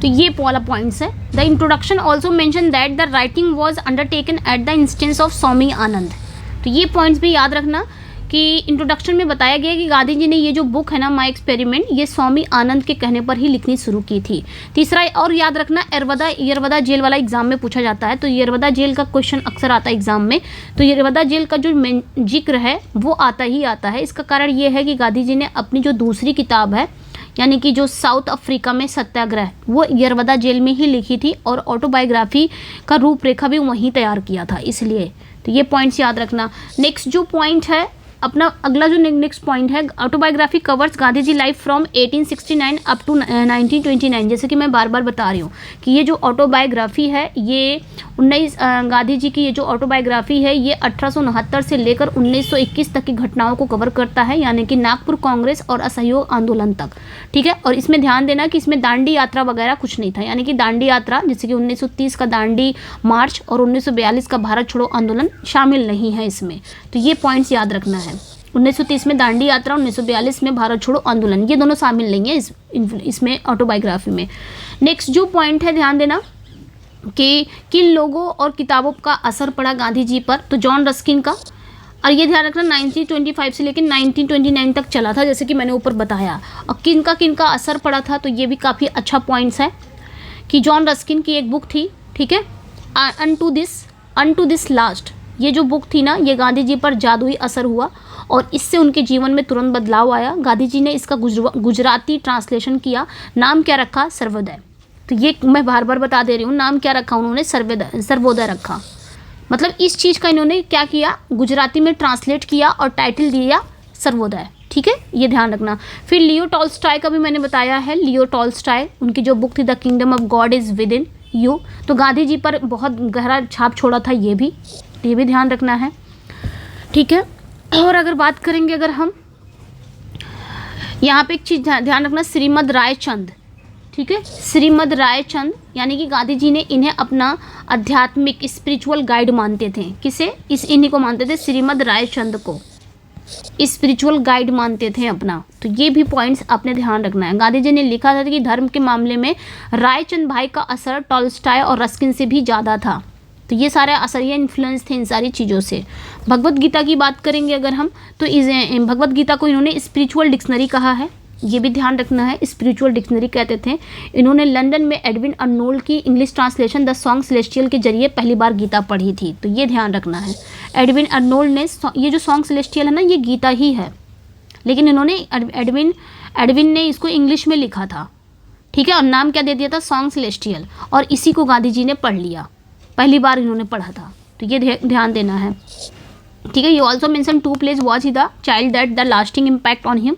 तो ये वाला पॉइंट्स है। The introduction also mention that the writing was undertaken at the instance of Swami Anand. तो ये पॉइंट्स भी याद रखना कि इंट्रोडक्शन में बताया गया कि गांधी जी ने ये जो बुक है ना माय एक्सपेरिमेंट, ये स्वामी आनंद के कहने पर ही लिखनी शुरू की थी। तीसरा और याद रखना, यरवदा जेल वाला एग्जाम में पूछा जाता है, तो यरवदा जेल का क्वेश्चन अक्सर आता है एग्जाम में। तो यरवदा जेल का जो जिक्र है वो आता ही आता है। इसका कारण ये है कि गांधी जी ने अपनी जो दूसरी किताब है यानी कि जो साउथ अफ्रीका में सत्याग्रह, वो यरवदा जेल में ही लिखी थी और ऑटोबायोग्राफी का रूपरेखा भी वहीं तैयार किया था, इसलिए। तो ये पॉइंट्स याद रखना। नेक्स्ट जो पॉइंट है अपना, अगला जो नेक्स्ट पॉइंट है, autobiography covers Gandhi ji life from 1869 up to 1929। जैसे कि मैं बार बार बता रही हूँ कि ये जो ऑटोबायोग्राफी है ये गांधी जी की ये जो ऑटोबायोग्राफी है ये 1869 से लेकर 1921 तक की घटनाओं को कवर करता है, यानी कि नागपुर कांग्रेस और असहयोग आंदोलन तक। ठीक है, और इसमें ध्यान देना कि इसमें दांडी यात्रा वगैरह कुछ नहीं था, यानी कि दांडी यात्रा जैसे कि 1930 का दांडी मार्च और 1942 का भारत छोड़ो आंदोलन शामिल नहीं है इसमें। तो ये पॉइंट्स याद रखना है। 1930 में दांडी यात्रा, 1942 में भारत छोड़ो आंदोलन, ये दोनों शामिल नहीं है इसमें ऑटोबायोग्राफी में। नेक्स्ट जो पॉइंट है ध्यान देना कि किन लोगों और किताबों का असर पड़ा गांधी जी पर, तो जॉन रस्किन का, और ये ध्यान रखना 1925 से लेकर 1929 तक चला था, जैसे कि मैंने ऊपर बताया। और किन का असर पड़ा था, तो ये भी काफ़ी अच्छा पॉइंट्स है कि जॉन रस्किन की एक बुक थी, ठीक है, अनटू दिस लास्ट। ये जो बुक थी ना ये गांधी जी पर जादुई असर हुआ और इससे उनके जीवन में तुरंत बदलाव आया। गांधी जी ने इसका गुजराती ट्रांसलेशन किया, नाम क्या रखा, सर्वोदय। तो ये मैं बार बार बता दे रही हूँ, नाम क्या रखा उन्होंने, सर्वोदय रखा। मतलब इस चीज़ का इन्होंने क्या किया, गुजराती में ट्रांसलेट किया और टाइटल दिया सर्वोदय। ठीक है, ये ध्यान रखना। फिर लियो टॉल्स्टॉय का भी मैंने बताया है, लियो टॉल्स्टॉय, उनकी जो बुक थी the kingdom of God is with in you, तो गांधी जी पर बहुत गहरा छाप छोड़ा था ये भी ध्यान रखना है। ठीक है, और अगर बात करेंगे अगर हम यहाँ पे एक चीज़ ध्यान रखना, श्रीमद रायचंद। ठीक है, श्रीमद रायचंद यानी कि गांधी जी ने इन्हें अपना आध्यात्मिक स्पिरिचुअल गाइड मानते थे। किसे, इन्हीं को मानते थे, श्रीमद रायचंद को स्पिरिचुअल गाइड मानते थे अपना। तो ये भी पॉइंट्स आपने ध्यान रखना है। गांधी जी ने लिखा था कि धर्म के मामले में रायचंद भाई का असर टॉल्स्टॉय और रस्किन से भी ज़्यादा था। तो ये सारे असर, ये इन्फ्लुएंस थे इन सारी चीज़ों से। भगवत गीता की बात करेंगे अगर हम, तो भगवत गीता को इन्होंने स्पिरिचुअल डिक्शनरी कहा है, ये भी ध्यान रखना है, स्पिरिचुअल डिक्शनरी कहते थे। इन्होंने लंदन में एडविन अर्नोल्ड की English translation the song celestial के जरिए पहली बार गीता पढ़ी थी। तो ये ध्यान रखना है, एडविन अर्नोल्ड ने ये जो सॉन्ग सेलेस्टियल है ना ये गीता ही है, लेकिन इन्होंने एडविन ने इसको इंग्लिश में लिखा था। ठीक है, और नाम क्या दे दिया था, सॉन्ग सेलेस्टियल, और इसी को गांधी जी ने पढ़ लिया, पहली बार इन्होंने पढ़ा था। तो ये ध्यान देना है। ठीक है, you also mention 2 place watch he the child that the lasting impact on him.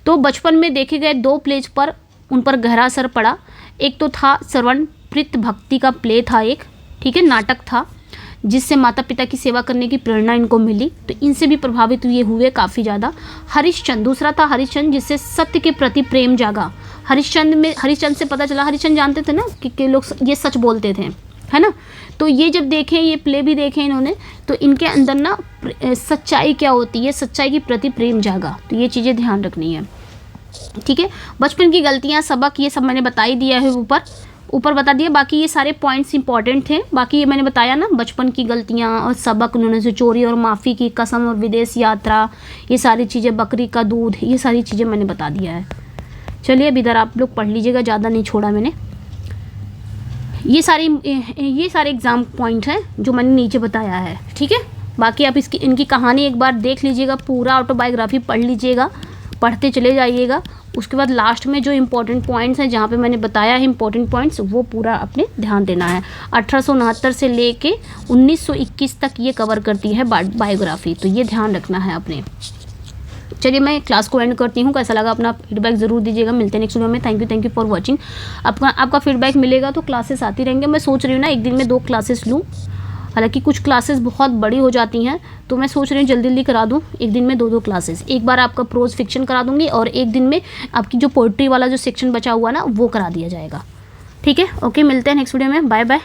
तो बचपन में देखे गए 2 प्लेज पर उन पर गहरा असर पड़ा। एक तो था श्रवण प्रीत भक्ति का प्ले था एक, ठीक है, नाटक था जिससे माता पिता की सेवा करने की प्रेरणा इनको मिली, तो इनसे भी प्रभावित ये हुए काफ़ी ज़्यादा। हरिश्चंद्र, दूसरा था हरिश्चंद्र जिससे सत्य के प्रति प्रेम जागा। हरिश्चंद्र से पता चला, हरिश्चंद्र जानते थे ना कि लोग ये सच बोलते थे, है ना। तो ये जब देखें, ये प्ले भी देखें इन्होंने, तो इनके अंदर ना सच्चाई क्या होती है, सच्चाई के प्रति प्रेम जागा। तो ये चीज़ें ध्यान रखनी है। ठीक है, बचपन की गलतियाँ, सबक, ये सब मैंने बता ही दिया है, ऊपर बता दिया। बाकी ये सारे पॉइंट्स इंपॉर्टेंट थे। बाकी ये मैंने बताया ना, बचपन की गलतियाँ और सबक, उन्होंने जो चोरी और माफ़ी की, कसम और विदेश यात्रा, ये सारी चीज़ें, बकरी का दूध, ये सारी चीज़ें मैंने बता दिया है। चलिए अब इधर आप लोग पढ़ लीजिएगा, ज़्यादा नहीं छोड़ा मैंने। ये सारे एग्ज़ाम पॉइंट हैं जो मैंने नीचे बताया है। ठीक है, बाकी आप इनकी कहानी एक बार देख लीजिएगा, पूरा ऑटोबायोग्राफी पढ़ लीजिएगा, पढ़ते चले जाइएगा। उसके बाद लास्ट में जो इम्पोर्टेंट पॉइंट्स हैं, जहाँ पे मैंने बताया है इम्पोर्टेंट पॉइंट्स, वो पूरा आपने ध्यान देना है। 1869 से लेके 1921 तक ये कवर करती है बायोग्राफी, तो ये ध्यान रखना है आपने। चलिए मैं क्लास को एंड करती हूँ। कैसा लगा अपना फीडबैक ज़रूर दीजिएगा। मिलते हैं नेक्स्ट वीडियो में। Thank you for watching. आपका फीडबैक मिलेगा तो क्लासेस आती रहेंगे। मैं सोच रही हूँ ना एक दिन में 2 क्लासेस लूँ, हालांकि कुछ क्लासेस बहुत बड़ी हो जाती हैं, तो मैं सोच रही हूँ जल्दी जल्दी करा दूँ एक दिन में 2 क्लासेस। एक बार आपका प्रोज फिक्शन करा दूँगी और एक दिन में आपकी जो पोइट्री वाला जो सेक्शन बचा हुआ ना वो करा दिया जाएगा। ठीक है, ओके, मिलते हैं नेक्स्ट वीडियो में। Bye bye.